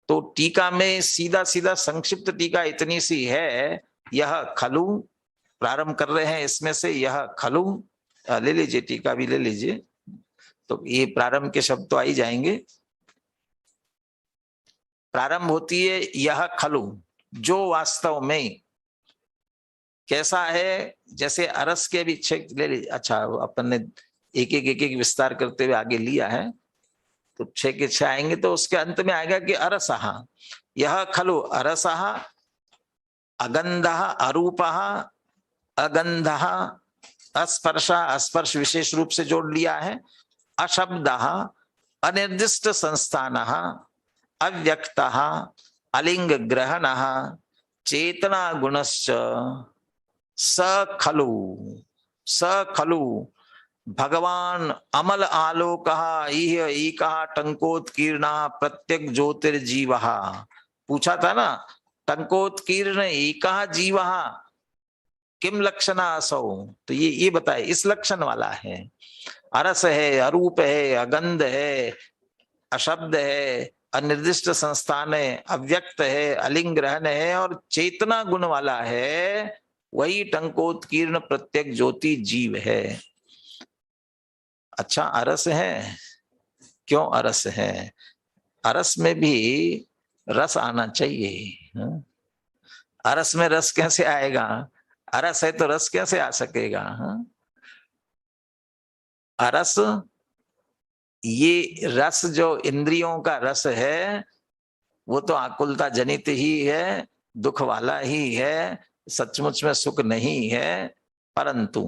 तो टीका में सीधा सीधा संक्षिप्त टीका इतनी सी है, यह खलु, प्रारंभ कर रहे हैं इसमें से, यह खलु, ले लीजिए टीका भी ले लीजिए, तो ये प्रारंभ के शब्द तो आ ही जाएंगे। प्रारंभ होती है यह खलु, जो वास्तव में कैसा है। जैसे अरस के भी छह ले ली, अच्छा अपन ने एक एक विस्तार करते हुए आगे लिया है, तो 6 के 6 आएंगे तो उसके अंत में आएगा कि अरसहा, यह खलु अरसहा, अगंधः अरूपः, अगंधः अस्पर्शः, अस्पर्श विशेष रूप से जोड़ लिया है, अशब्दः अनिर्दिष्ट संस्थानः, अव्यक्तः अलिंग ग्रहणः, चेतना गुणश्च स खलु, स खलु भगवान अमल आलोकः इह एकः टंकोत्कीर्णः प्रत्यक ज्योतिर्जीवः। पूछा था ना, टंकोत्कीर्ण एकः जीवः किम लक्षणा असौ, तो ये बताए इस लक्षण वाला है। अरस है, अरूप है, अगंध है, अशब्द है, अनिर्दिष्ट संस्थान है, अव्यक्त है, अलिंग ग्रहण है और चेतना गुण वाला है, वही टंकोत्कीर्ण प्रत्यक ज्योति जीव है। अच्छा अरस है, क्यों अरस है? अरस में भी रस आना चाहिए। अरस में रस कैसे आएगा? अरस है तो रस कैसे आ सकेगा? अरस, ये रस जो इंद्रियों का रस है वो तो आकुलता जनित ही है, दुख वाला ही है, सचमुच में सुख नहीं है। परंतु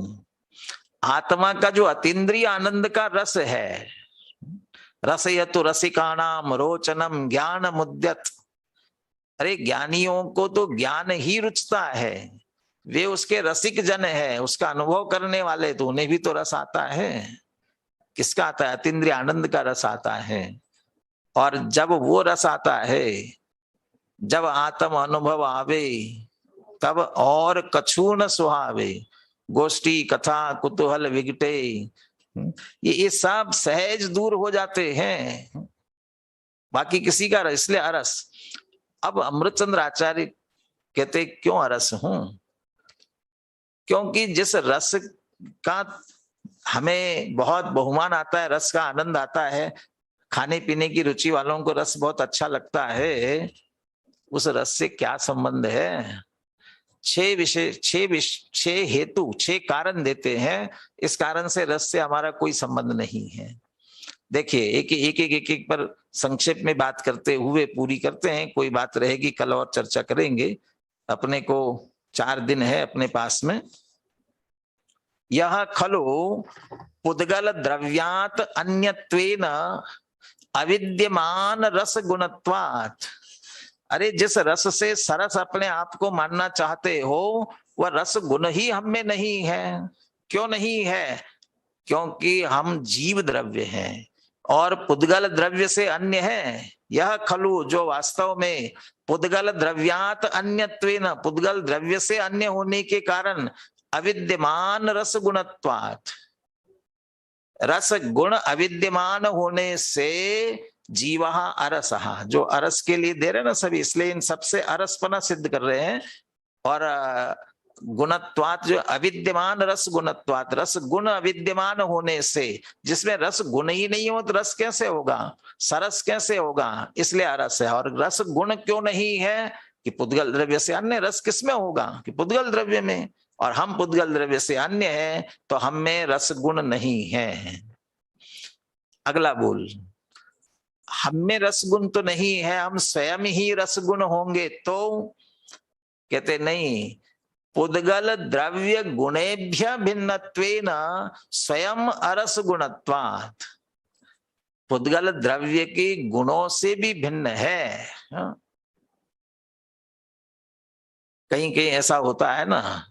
आत्मा का जो अतीन्द्रिय आनंद का रस है, रसयतु रसिकाणाम रोचनम ज्ञान मुद्यत, अरे ज्ञानियों को तो ज्ञान ही रुचता है, वे उसके रसिक जन है, उसका अनुभव करने वाले, तो उन्हें भी तो रस आता है। किसका आता है? अतीन्द्रिय आनंद का रस आता है। और जब वो रस आता है, जब आत्म अनुभव आवे, तब और कछु न सुहावे, गोष्ठी कथा कुतूहल विगटे, ये सब सहज दूर हो जाते हैं, बाकी किसी का। इसलिए अरस। अब अमृतचंद्र आचार्य कहते क्यों अरस हूं? क्योंकि जिस रस का हमें बहुत बहुमान आता है, रस का आनंद आता है, खाने पीने की रुचि वालों को रस बहुत अच्छा लगता है, उस रस से क्या संबंध है? 6 विषय, 6 हेतु, 6 कारण देते हैं, इस कारण से रस से हमारा कोई संबंध नहीं है। देखिए एक पर संक्षेप में बात करते हुए पूरी करते हैं, कोई बात रहेगी कल और चर्चा करेंगे। अपने को 4 दिन है अपने पास में। यह खलु पुद्गल द्रव्यात अन्यत्वेन अविद्यमान रस गुणत्वात्, अरे जिस रस से सरस अपने आप को मानना चाहते हो, वह रस गुण ही हम में नहीं है। क्यों नहीं है? क्योंकि हम जीव द्रव्य हैं और पुद्गल द्रव्य से अन्य है। यह खलु, जो वास्तव में पुद्गल द्रव्यात अन्यत्वेन, पुद्गल द्रव्य से अन्य होने के कारण अविद्यमान रस गुणत्वात्, रस गुण अविद्यमान होने से जीवः अरसः, जो अरस के लिए दे रहे ना सभी, इसलिए इन सबसे अरसपना सिद्ध कर रहे हैं। और गुणत्वात्, जो अविद्यमान रस गुणत्वात्, रस गुण अविद्यमान होने से, जिसमें रस गुण ही नहीं हो तो रस कैसे होगा, सरस कैसे होगा? इसलिए अरस है। और रस गुण क्यों नहीं है? कि पुद्गल द्रव्य से अन्य। रस किसमें होगा? कि पुद्गल द्रव्य में। और हम पुद्गल द्रव्य से अन्य हैं, तो हम में रस गुण नहीं है। अगला बोल, हम में रस गुण तो नहीं है, हम स्वयं ही रस गुण होंगे तो? कहते नहीं, पुद्गल द्रव्य गुणेभ्य भिन्नत्वेन स्वयं अरस गुणत्वात्, पुद्गल द्रव्य के गुणों से भी भिन्न है। कहीं कहीं ऐसा होता है ना,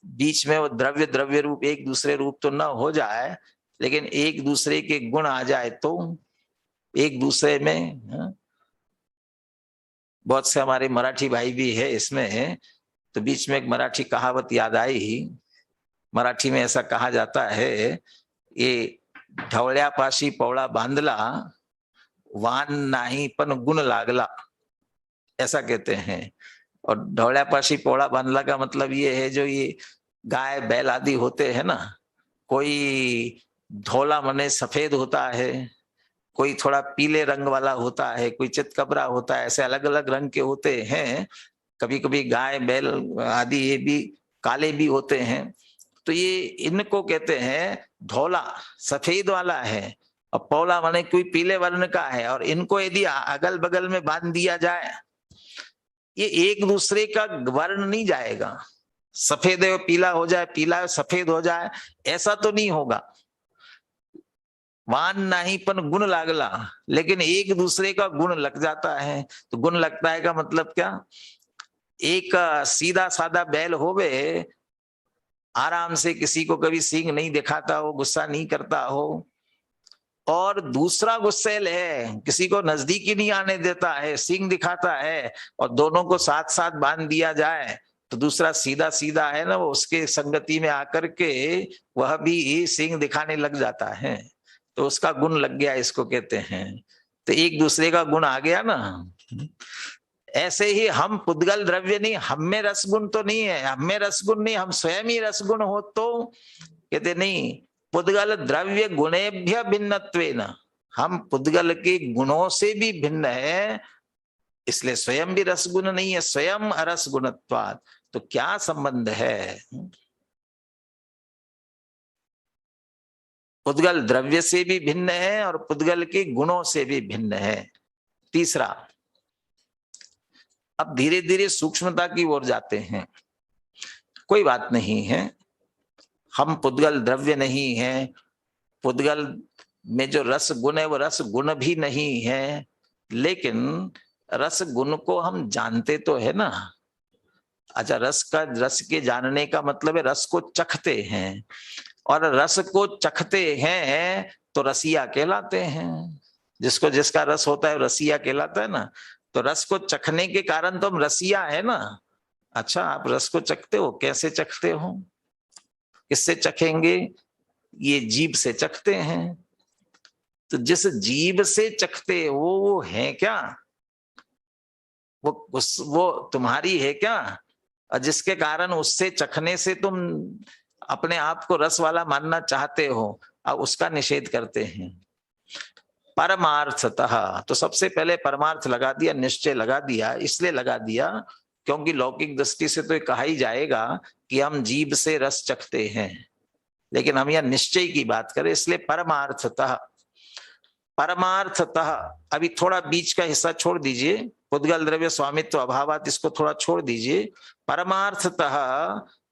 बीच में वो द्रव्य द्रव्य रूप एक दूसरे रूप तो ना हो जाए, लेकिन एक दूसरे के गुण आ जाए तो एक दूसरे में। बहुत से हमारे मराठी भाई भी है इसमें, तो बीच में एक मराठी कहावत याद आई। मराठी में ऐसा कहा जाता है, ये ढवळ्यापाशी पवळा बांधला, वान नाही पण गुण लागला, ऐसा कहते हैं। और ढवळ्यापाशी पवळा बांधला का मतलब ये है, जो ये गाय बैल आदि होते हैं ना, कोई धोला मने सफेद होता है, कोई थोड़ा पीले रंग वाला होता है, कोई चितकबरा होता है, ऐसे अलग अलग रंग के होते हैं। कभी कभी गाय बैल आदि ये भी काले भी होते हैं। तो ये इनको कहते हैं धौला, सफेद वाला है, और पौला माने कोई पीले वर्ण का है। और इनको यदि अगल बगल में बांध दिया जाए, ये एक दूसरे का वर्ण नहीं जाएगा। सफेद है पीला हो जाए, पीला है सफेद हो जाए, ऐसा तो नहीं होगा। वान नहीं पन गुण लागला, लेकिन एक दूसरे का गुण लग जाता है। तो गुण लगता है का मतलब क्या? एक सीधा साधा बैल होवे, आराम से किसी को कभी सींग नहीं दिखाता हो, गुस्सा नहीं करता हो, और दूसरा गुस्सेल है, किसी को नजदीक ही नहीं आने देता है, सींग दिखाता है, और दोनों को साथ साथ बांध दिया जाए तो दूसरा सीधा सीधा है ना, वो उसके संगति में आकर के वह भी सींग दिखाने लग जाता है, तो उसका गुण लग गया, इसको कहते हैं। तो एक दूसरे का गुण आ गया ना। ऐसे ही हम पुद्गल द्रव्य नहीं, हम में रसगुण तो नहीं है, हम में रसगुण नहीं, हम स्वयं ही रसगुण हो, तो कहते नहीं पुद्गल द्रव्य गुणेभ्य भिन्नत्वेन, हम पुद्गल के गुणों से भी भिन्न है, इसलिए स्वयं भी रसगुण नहीं है, स्वयं अरस गुणत्वात्। तो क्या संबंध है? पुद्गल द्रव्य से भी भिन्न है और पुद्गल के गुणों से भी भिन्न है। तीसरा, अब धीरे धीरे सूक्ष्मता की ओर जाते हैं। कोई बात नहीं है, हम पुद्गल द्रव्य नहीं है, पुद्गल में जो रस गुण है वो रस गुण भी नहीं है, लेकिन रस गुण को हम जानते तो है ना। अच्छा, रस के जानने का मतलब है रस को चखते हैं, और रस को चखते हैं तो रसिया कहलाते हैं। जिसको जिसका रस होता है रसिया कहलाता है ना। तो रस को चखने के कारण तो हम रसिया है ना। अच्छा, आप रस को चखते हो, कैसे चखते हो, किससे चखेंगे? ये जीभ से चखते हैं। तो जिस जीभ से चखते हो वो है क्या? वो तुम्हारी है क्या? और जिसके कारण उससे चखने से तुम अपने आप को रस वाला मानना चाहते हो, अब उसका निषेध करते हैं। परमार्थतः, तो सबसे पहले परमार्थ लगा दिया, निश्चय लगा दिया। इसलिए लगा दिया क्योंकि लौकिक दृष्टि से तो कहा ही जाएगा कि हम जीभ से रस चखते हैं, लेकिन हम यह निश्चय की बात करें, इसलिए परमार्थतः। परमार्थतः, अभी थोड़ा बीच का हिस्सा छोड़ दीजिए, पुद्गल द्रव्य स्वामित्व अभावात, इसको थोड़ा छोड़ दीजिए। परमार्थतः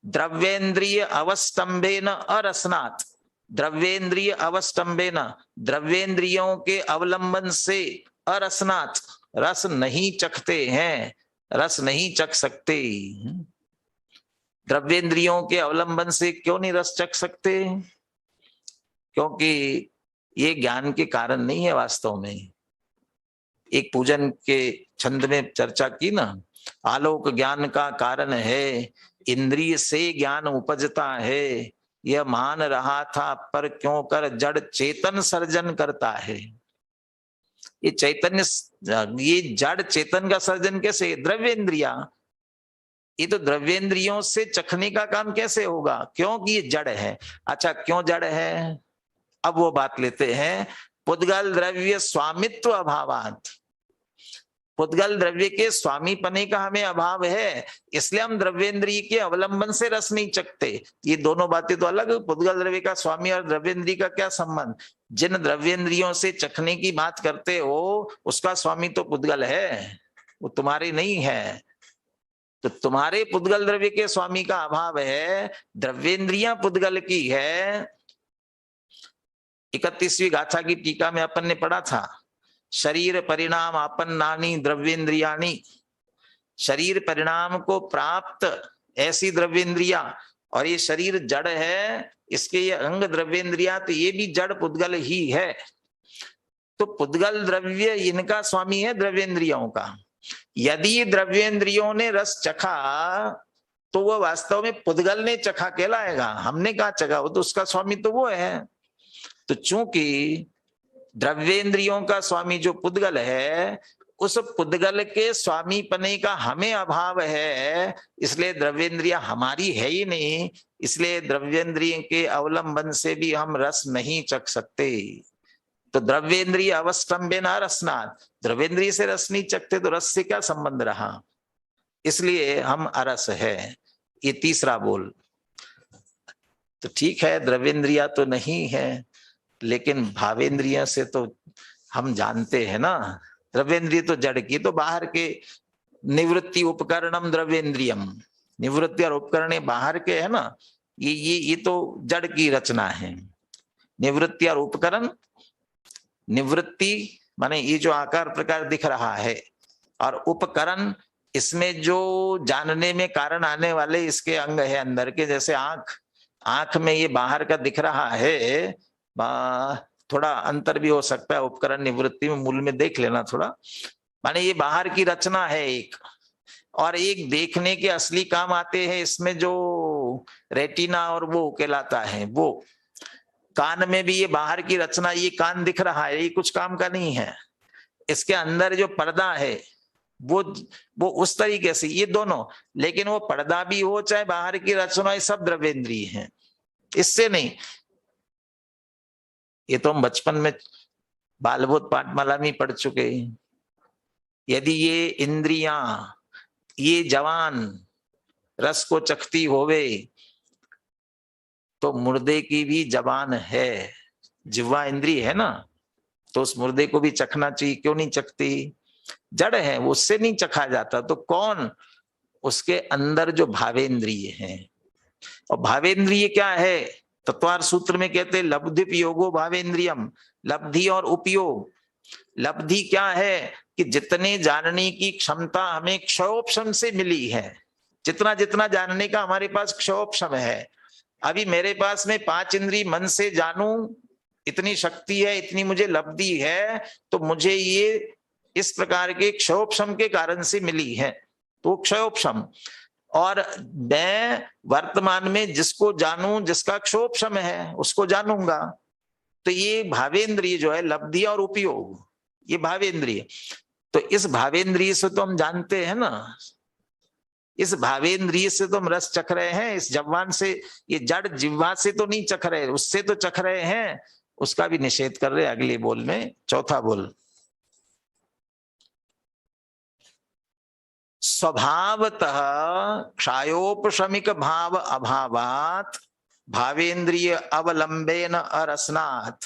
द्रव्येन्द्रिय अवस्तंभेन अरसनात्, द्रव्येन्द्रिय अवस्तंभेन, द्रव्येन्द्रियों के अवलंबन से, अरसनात्, रस नहीं चखते हैं, रस नहीं चख सकते। द्रव्येन्द्रियों के अवलंबन से क्यों नहीं रस चख सकते? क्योंकि ये ज्ञान के कारण नहीं है। वास्तव में एक पूजन के छंद में चर्चा की ना, आलोक ज्ञान का कारण है, इंद्रिय से ज्ञान उपजता है, यह मान रहा था पर क्यों कर जड़ चेतन सर्जन करता है। ये चैतन्य, ये जड़ चेतन का सर्जन कैसे? द्रव्येंद्रिया, ये तो द्रव्येंद्रियों से चखने का काम कैसे होगा? क्योंकि ये जड़ है। अच्छा, क्यों जड़ है? अब वो बात लेते हैं। पुद्गल द्रव्य स्वामित्व अभावात, पुद्गल द्रव्य के स्वामी पने का हमें अभाव है, इसलिए हम द्रव्येंद्रिय के अवलंबन से रस नहीं चखते। ये दोनों बातें तो अलग। पुद्गल द्रव्य का स्वामी और द्रव्येंद्रिय का क्या संबंध? जिन द्रव्येंद्रियों से चखने की बात करते हो उसका स्वामी तो पुद्गल है, वो तुम्हारे नहीं है। तो तुम्हारे पुद्गल द्रव्य के स्वामी का अभाव है, द्रव्येंद्रियां पुद्गल की है। 31वीं गाथा की टीका में अपन ने पढ़ा था, शरीर परिणाम आपन्नानि द्रव्येंद्रियाणि, शरीर परिणाम को प्राप्त ऐसी द्रव्येंद्रिया, और ये शरीर जड़ है, इसके ये अंग द्रव्येंद्रिया, तो ये भी जड़ पुद्गल ही है। तो पुद्गल द्रव्य इनका स्वामी है द्रव्येंद्रियों का। यदि द्रव्येंद्रियों ने रस चखा तो वो वास्तव में पुद्गल ने चखा कहलाएगा, हमने कहा चखा, वो तो उसका स्वामी तो वो है। तो चूंकि द्रव्येंद्रियों का स्वामी जो पुद्गल है, उस पुद्गल के स्वामी पने का हमें अभाव है, इसलिए द्रव्येंद्रिया हमारी है ही नहीं, इसलिए द्रव्येंद्रिय के अवलंबन से भी हम रस नहीं चख सकते। तो द्रव्येंद्रिय अवस्टम्भेन अरसनात्, द्रव्येंद्रिय से रस नहीं चखते तो रस से क्या संबंध रहा, इसलिए हम अरस है। ये तीसरा बोल। तो ठीक है, द्रव्येंद्रिया तो नहीं है, लेकिन भावेंद्रिय से तो हम जानते हैं ना, द्रव्येंद्रिय तो जड़ की, तो बाहर के निवृत्ति उपकरणम द्रव्येंद्रियम, निवृत्ति और उपकरण बाहर के है ना, ये तो जड़ की रचना है। निवृत्ति और उपकरण, निवृत्ति माने ये जो आकार प्रकार दिख रहा है, और उपकरण इसमें जो जानने में कारण आने वाले इसके अंग है अंदर के, जैसे आंख, आंख में ये बाहर का दिख रहा है, थोड़ा अंतर भी हो सकता है, उपकरण निवृत्ति में मूल में देख लेना थोड़ा, माने ये बाहर की रचना है एक, और एक देखने के असली काम आते हैं इसमें जो रेटिना और वो कहलाता है वो। कान में भी ये बाहर की रचना, ये कान दिख रहा है, ये कुछ काम का नहीं है, इसके अंदर जो पर्दा है वो उस तरीके से, ये दोनों, लेकिन वो पर्दा भी हो चाहे बाहर की रचना, ये सब द्रव्येंद्रिय हैं, इससे नहीं। ये तो हम बचपन में बालबोध पाठमाला में पढ़ चुके हैं। यदि ये इंद्रियां, ये जवान रस को चखती होवे, तो मुर्दे की भी जबान है, जिह्वा इंद्रिय है ना, तो उस मुर्दे को भी चखना चाहिए, क्यों नहीं चखती, जड़ है, उससे नहीं चखा जाता। तो कौन, उसके अंदर जो भावेंद्रिय है। और भावेंद्रिय क्या है, तत्वार सूत्र में कहते हैं लब्धिपयोगो भावेंद्रियम, लब्धि और उपयोग। लब्धि क्या है कि जितने जानने की क्षमता हमें क्षयोपशम से मिली है, जितना जितना जानने का हमारे पास क्षयोपशम है, अभी मेरे पास में 5 इंद्रिय मन से जानूं इतनी शक्ति है, इतनी मुझे लब्धि है, तो मुझे ये इस प्रकार के क्षयोपशम के कारण से मिली है, तो क्षयोपशम। और मैं वर्तमान में जिसको जानूं, जिसका क्षयोपशम है उसको जानूंगा, तो ये भावेंद्रिय जो है, लब्धि और उपयोग, ये भावेंद्रिय। तो इस भावेंद्रिय से तो हम जानते हैं ना, इस भावेंद्रिय से तो हम रस चख रहे हैं, इस जवान से, ये जड़ जिह्वा से तो नहीं चख रहे, उससे तो चख रहे हैं, उसका भी निषेध कर रहे अगले बोल में। चौथा बोल, स्वभावतः क्षयोपशमिक भाव अभावात भावेंद्रिय अवलंबेन अरसनात्।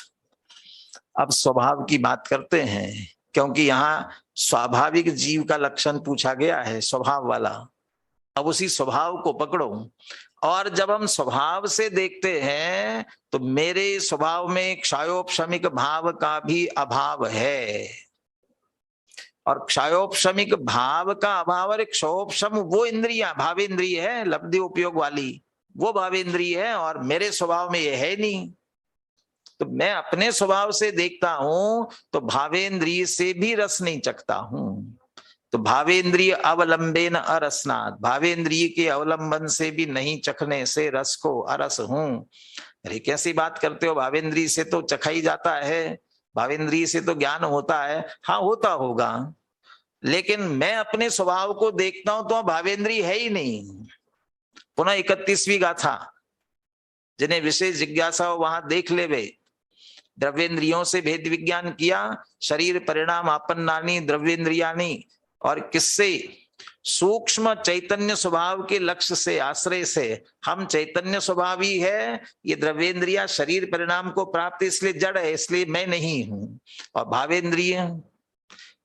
अब स्वभाव की बात करते हैं, क्योंकि यहाँ स्वाभाविक जीव का लक्षण पूछा गया है, स्वभाव वाला। अब उसी स्वभाव को पकड़ो, और जब हम स्वभाव से देखते हैं तो मेरे स्वभाव में क्षयोपशमिक भाव का भी अभाव है, और क्षयोपशमिक भाव का अभाव, और क्षयोपशम वो इंद्रिया भावेंद्रिय है, लब्धि उपयोग वाली वो भावेंद्रिय है, और मेरे स्वभाव में ये है नहीं। तो मैं अपने स्वभाव से देखता हूं तो भावेंद्रिय से भी रस नहीं चखता हूं। तो भावेंद्रिय अवलंबेन अरसनात्, भावेंद्रिय के अवलंबन से भी नहीं चखने से रस को अरस हूं। अरे कैसी बात करते हो, भावेंद्रिय से तो चखा ही जाता है, भावेंद्रिय से तो ज्ञान होता है। हाँ होता होगा, लेकिन मैं अपने स्वभाव को देखता हूं तो भावेंद्रिय है ही नहीं। पुनः 31वीं गाथा, जिन्हें विशेष जिज्ञासा हो वहां देख ले वे। द्रव्येंद्रियों से भेद विज्ञान किया, शरीर परिणाम आपन्नानि द्रव्येंद्रियानि, और किससे, सूक्ष्म चैतन्य स्वभाव के लक्ष्य से, आश्रय से। हम चैतन्य स्वभावी है, ये द्रव्येंद्रिया शरीर परिणाम को प्राप्त, इसलिए जड़ है, इसलिए मैं नहीं हूं। और भावेंद्रिय,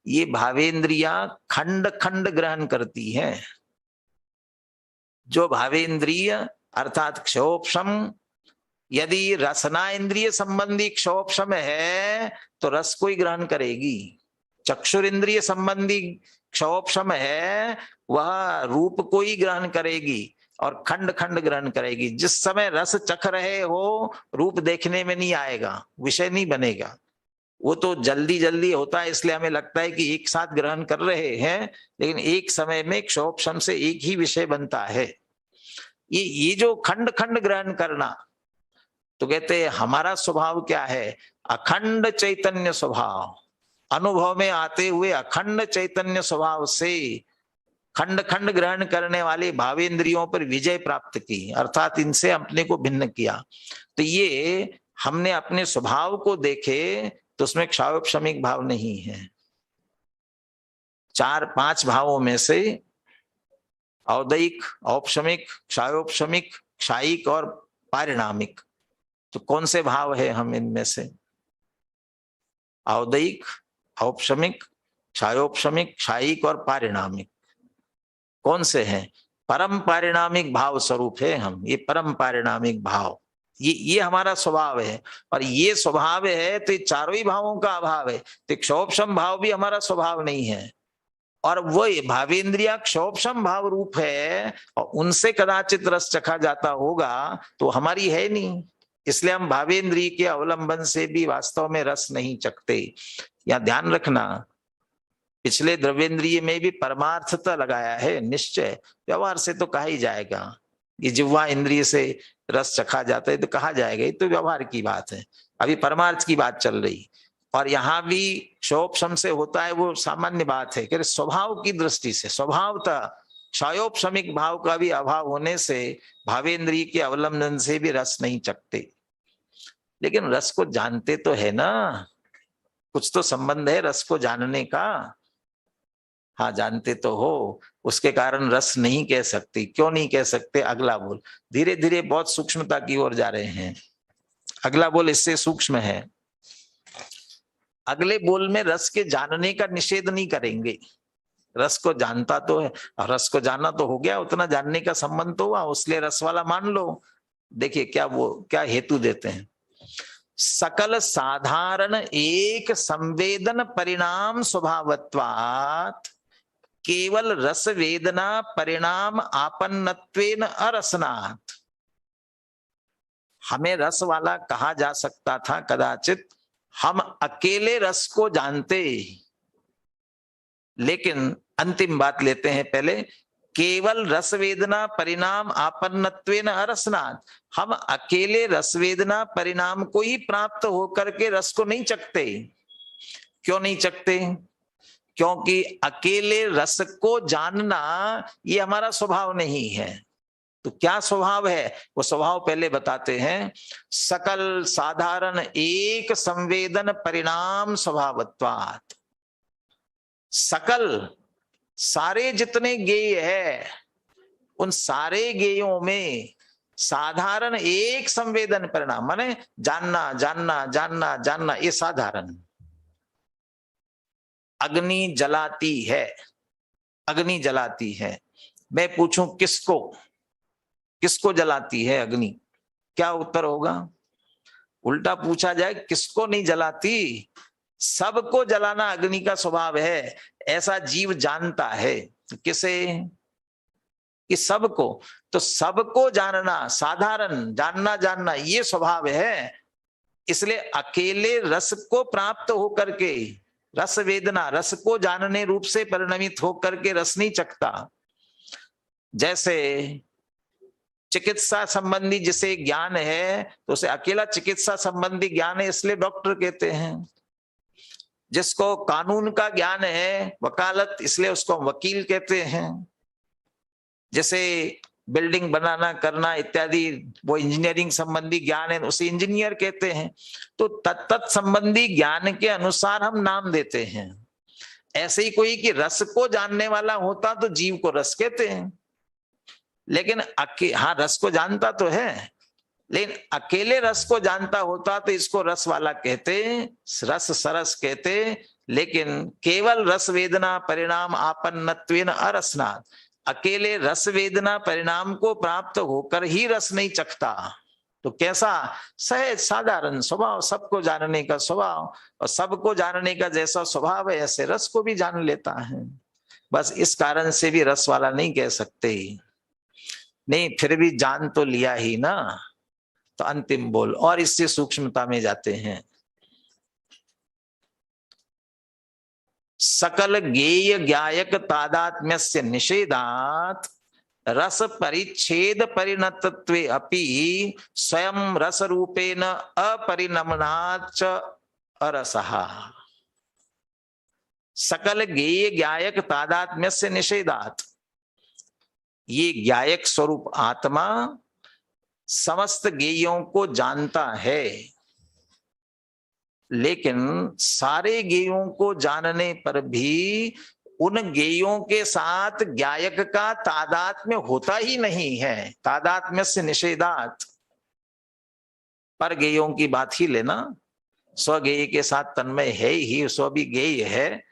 ये भावेंद्रिया खंड खंड ग्रहण करती है। जो भावेंद्रिय अर्थात क्षयोपशम, यदि रसना इंद्रिय संबंधी क्षयोपशम है तो रस को ही ग्रहण करेगी। चक्षुर इंद्रिय संबंधी क्षयोपशम है, वह रूप को ही ग्रहण करेगी और खंड खंड ग्रहण करेगी। जिस समय रस चख रहे हो, रूप देखने में नहीं आएगा, विषय नहीं बनेगा, वो तो जल्दी जल्दी होता है, इसलिए हमें लगता है कि एक साथ ग्रहण कर रहे हैं, लेकिन एक समय में क्षयोपशम से एक ही विषय बनता है। ये जो खंड खंड ग्रहण करना, तो कहते हैं हमारा स्वभाव क्या है, अखंड चैतन्य स्वभाव, अनुभव में आते हुए अखंड चैतन्य स्वभाव से खंड खंड ग्रहण करने वाले भावेंद्रियों पर विजय प्राप्त की, अर्थात इनसे अपने को भिन्न किया। तो ये हमने अपने स्वभाव को देखे तो उसमें क्षायोपशमिक भाव नहीं है। 4-5 भावों में से औदयिक, औपशमिक, क्षायोपशमिक, क्षायिक और पारिणामिक, तो कौन से भाव है हम इनमें से? औदयिक, औपशमिक, क्षायोपशमिक, क्षायिक और पारिणामिक कौन से हैं? परम पारिणामिक भाव स्वरूप है हम। ये परम पारिणामिक भाव, ये हमारा स्वभाव है। और ये स्वभाव है तो ये चारों ही भावों का अभाव है। तो क्षोभशम भाव भी हमारा स्वभाव नहीं है, और वो भावेंद्रिया क्षोभशम भाव रूप है, और उनसे कदाचित रस चखा जाता होगा, तो हमारी है नहीं। इसलिए हम भावेंद्रिय के अवलंबन से भी वास्तव में रस नहीं चखते। या ध्यान रखना, पिछले द्रव्येंद्रिय में भी परमार्थता लगाया है, निश्चय। व्यवहार से तो कहा ही जाएगा, ये जिह्वा इंद्रिय से रस चखा जाता है तो कहा जाएगा, ये तो व्यवहार की बात है। अभी परमार्थ की बात चल रही, और यहाँ भी क्षोभशम से होता है, वो सामान्य बात है कि स्वभाव की दृष्टि से, स्वभावतः क्षयोपशमिक भाव का भी अभाव होने से भावेंद्रिय के अवलंबन से भी रस नहीं चखते। लेकिन रस को जानते तो है ना, कुछ तो संबंध है रस को जानने का। हाँ, जानते तो हो, उसके कारण रस नहीं कह सकते। क्यों नहीं कह सकते? अगला बोल। धीरे धीरे बहुत सूक्ष्मता की ओर जा रहे हैं। अगला बोल इससे सूक्ष्म है। अगले बोल में रस के जानने का निषेध नहीं करेंगे। रस को जानता तो है, और रस को जानना तो हो गया, उतना जानने का संबंध तो हुआ, उसलिए रस वाला मान लो। देखिए क्या हेतु देते हैं। सकल साधारण एक संवेदन परिणाम स्वभावत्वात् केवल रस वेदना परिणाम आपन्नत्वेन अरसनात्। हमें रस वाला कहा जा सकता था कदाचित हम अकेले रस को जानते, लेकिन अंतिम बात लेते हैं पहले। केवल रस वेदना परिणाम आपन्नत्वेन अरसनात्, हम अकेले रस वेदना परिणाम को ही प्राप्त होकर के रस को नहीं चखते। क्यों नहीं चखते? क्योंकि अकेले रस को जानना ये हमारा स्वभाव नहीं है। तो क्या स्वभाव है? वो स्वभाव पहले बताते हैं। सकल साधारण एक संवेदन परिणाम स्वभावत्वात्। सकल सारे जितने गेय है, उन सारे गेयों में साधारण एक संवेदन परिणाम, माने जानना जानना जानना जानना, ये साधारण। अग्नि जलाती है, अग्नि जलाती है। मैं पूछूं किसको, किसको जलाती है अग्नि? क्या उत्तर होगा? उल्टा पूछा जाए, किसको नहीं जलाती? सबको जलाना अग्नि का स्वभाव है, ऐसा जीव जानता है। किसे? कि सबको। तो सबको जानना, साधारण जानना जानना, ये स्वभाव है। इसलिए अकेले रस को प्राप्त होकर के, रस वेदना रस को जानने रूप से परिणमित होकर के रस नहीं चखता। जैसे चिकित्सा संबंधी जिसे ज्ञान है तो उसे अकेला चिकित्सा संबंधी ज्ञान है, इसलिए डॉक्टर कहते हैं। जिसको कानून का ज्ञान है, वकालत, इसलिए उसको वकील कहते हैं। जैसे बिल्डिंग बनाना करना इत्यादि, वो इंजीनियरिंग संबंधी ज्ञान है, उसे इंजीनियर कहते हैं। तो तत्त संबंधी ज्ञान के अनुसार हम नाम देते हैं। ऐसे ही कोई कि रस को जानने वाला होता तो जीव को रस कहते हैं, लेकिन हाँ रस को जानता तो है, लेकिन अकेले रस को जानता होता तो इसको रस वाला कहते, रस सरस कहते। लेकिन केवल रस वेदना परिणाम आपन्नत्वेन अरसनात्, अकेले रस वेदना परिणाम को प्राप्त होकर ही रस नहीं चखता। तो कैसा? सहज साधारण स्वभाव, सबको जानने का स्वभाव, और सबको जानने का जैसा स्वभाव है ऐसे रस को भी जान लेता है। बस इस कारण से भी रस वाला नहीं कह सकते। नहीं, फिर भी जान तो लिया ही ना। तो अंतिम बोल और इससे सूक्ष्मता में जाते हैं। सकल गेय ज्ञायक तादात्म्यस्य निषेधात् रस परिच्छेद परिणतत्वे अपि स्वयं रस रूपेण अपरिणमनाच्च अरसः। सकल गेय ज्ञायक तादात्म्यस्य निषेधात्, ये ज्ञायक स्वरूप आत्मा समस्त गेयों को जानता है। लेकिन सारे गेयों को जानने पर भी उन गेयों के साथ गायक का तादात्म्य होता ही नहीं है। तादात्म्य से निषेधात। पर गेयों की बात ही लेना, स्वगेय के साथ तन्मय है ही, स्व भी गेय है,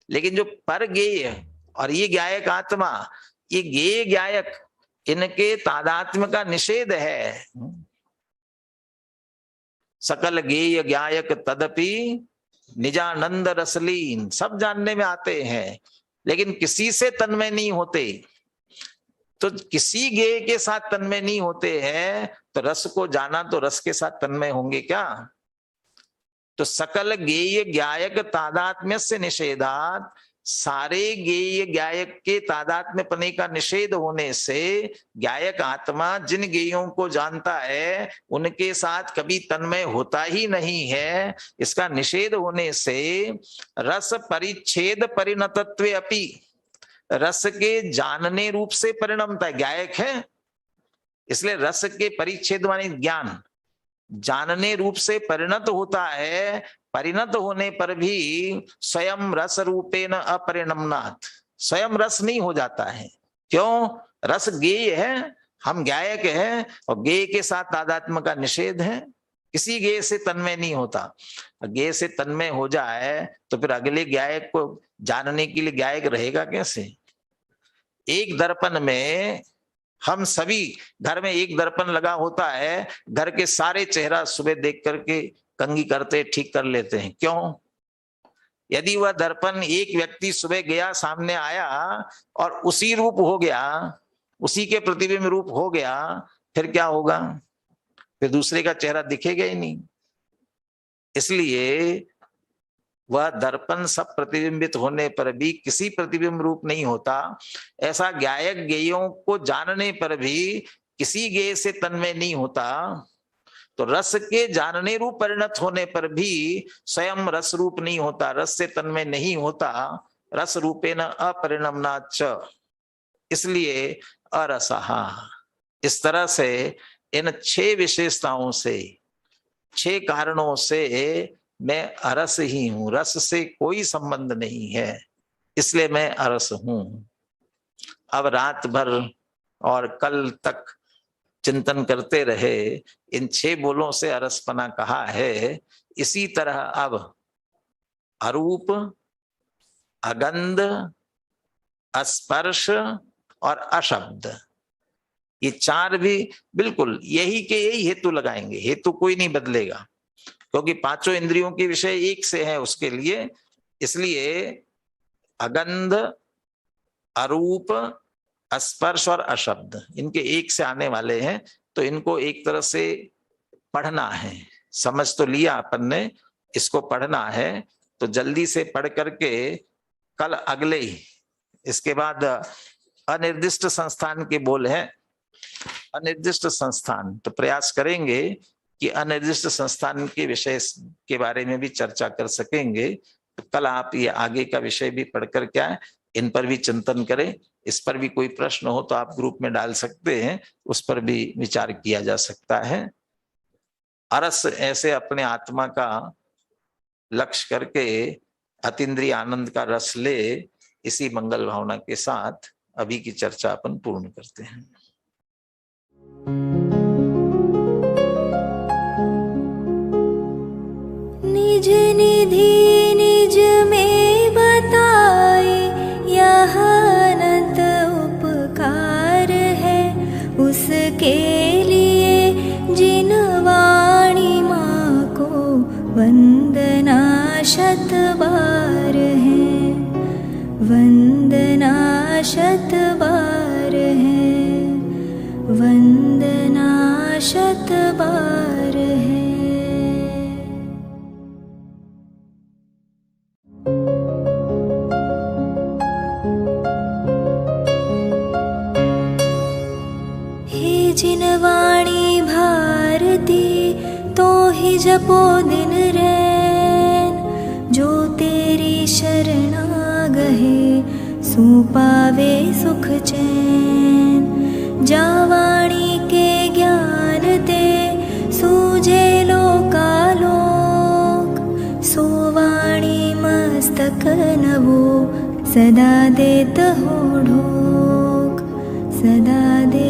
लेकिन जो पर गेय और ये गायक आत्मा, ये गेय गायक, इनके तादात्म्य का निषेध है। सकल गेय गायक तदपि निजानंद रसलीन, सब जानने में आते हैं लेकिन किसी से तन्मय नहीं होते। तो किसी गेय के साथ तन्मय नहीं होते हैं तो रस को जाना तो रस के साथ तन्मय होंगे क्या? तो सकल गेय गायक तादात्म्य से निषेधात, सारे गेय गायक के तादात्म्य पने का निषेध होने से गायक आत्मा जिन गेयों को जानता है उनके साथ कभी तन्मय होता ही नहीं है। इसका निषेध होने से रस परिच्छेद परिणतत्वे अपि, रस के जानने रूप से परिणमता है। गायक है इसलिए रस के परिच्छेद माने ज्ञान, जानने रूप से परिणत होता है। परिणत होने पर भी स्वयं रस रूपेण अपरिणमनात्, स्वयं रस नहीं हो जाता है। क्यों? रस गेय है, हम गायक हैं और गेय के साथ तादात्म्य का निषेध है। किसी गेय से तन्मय नहीं होता। गेय से तन्मय हो जाए तो फिर अगले गायक को जानने के लिए गायक रहेगा कैसे? एक दर्पण में हम सभी, घर में एक दर्पण लगा होता है, घर के सारे चेहरा सुबह देख करके कंघी करते ठीक कर लेते हैं। क्यों? यदि वह दर्पण एक व्यक्ति सुबह गया, सामने आया और उसी रूप हो गया, उसी के प्रतिबिंब रूप हो गया, फिर क्या होगा? फिर दूसरे का चेहरा दिखेगा ही नहीं। इसलिए वह दर्पण सब प्रतिबिंबित होने पर भी किसी प्रतिबिंब रूप नहीं होता। ऐसा गायक गेयों को जानने पर भी किसी गेय से तन्मय नहीं होता। तो रस के जानने रूप परिणत होने पर भी स्वयं रस रूप नहीं होता, रस से तन्मय नहीं होता। रस रूपेण अपरिणमनाच्च, इसलिए अरसहा। इस तरह से इन 6 विशेषताओं से, 6 कारणों से मैं अरस ही हूं, रस से कोई संबंध नहीं है, इसलिए मैं अरस हूं। अब रात भर और कल तक चिंतन करते रहे, इन 6 बोलों से अरसपना कहा है। इसी तरह अब अरूप, अगंध, अस्पर्श और अशब्द, ये 4 भी बिल्कुल यही के यही हेतु लगाएंगे। हेतु कोई नहीं बदलेगा क्योंकि 5 इंद्रियों के विषय एक से है उसके लिए। इसलिए अगंध, अरूप, स्पर्श और अशब्द इनके एक से आने वाले हैं। तो इनको एक तरह से पढ़ना है। समझ तो लिया अपन ने, इसको पढ़ना है तो जल्दी से पढ़ करके कल अगले ही, इसके बाद अनिर्दिष्ट संस्थान के बोल है। अनिर्दिष्ट संस्थान तो प्रयास करेंगे कि अनिर्दिष्ट संस्थान के विषय के बारे में भी चर्चा कर सकेंगे। तो कल आप ये आगे का विषय भी पढ़कर क्या है, इन पर भी चिंतन करें। इस पर भी कोई प्रश्न हो तो आप ग्रुप में डाल सकते हैं, उस पर भी विचार किया जा सकता है। अरस ऐसे अपने आत्मा का लक्ष्य करके अतीन्द्रिय आनंद का रस ले, इसी मंगल भावना के साथ अभी की चर्चा अपन पूर्ण करते हैं। निज निधि निज में बताए, यह अनंत उपकार है उसके लिए जिन वाणी माँ को वंदना शत बार है, वंदना शत बार है, वंदना शत बार है। जिन वाणी भारती तो ही जपो दिन रैन, जो तेरी शरणा गहे सो पावे सुख चैन। जा वाणी के ज्ञान ते सूझे लोकालोक, मस्तक नवो सदा देत हो ढोक, सदा दे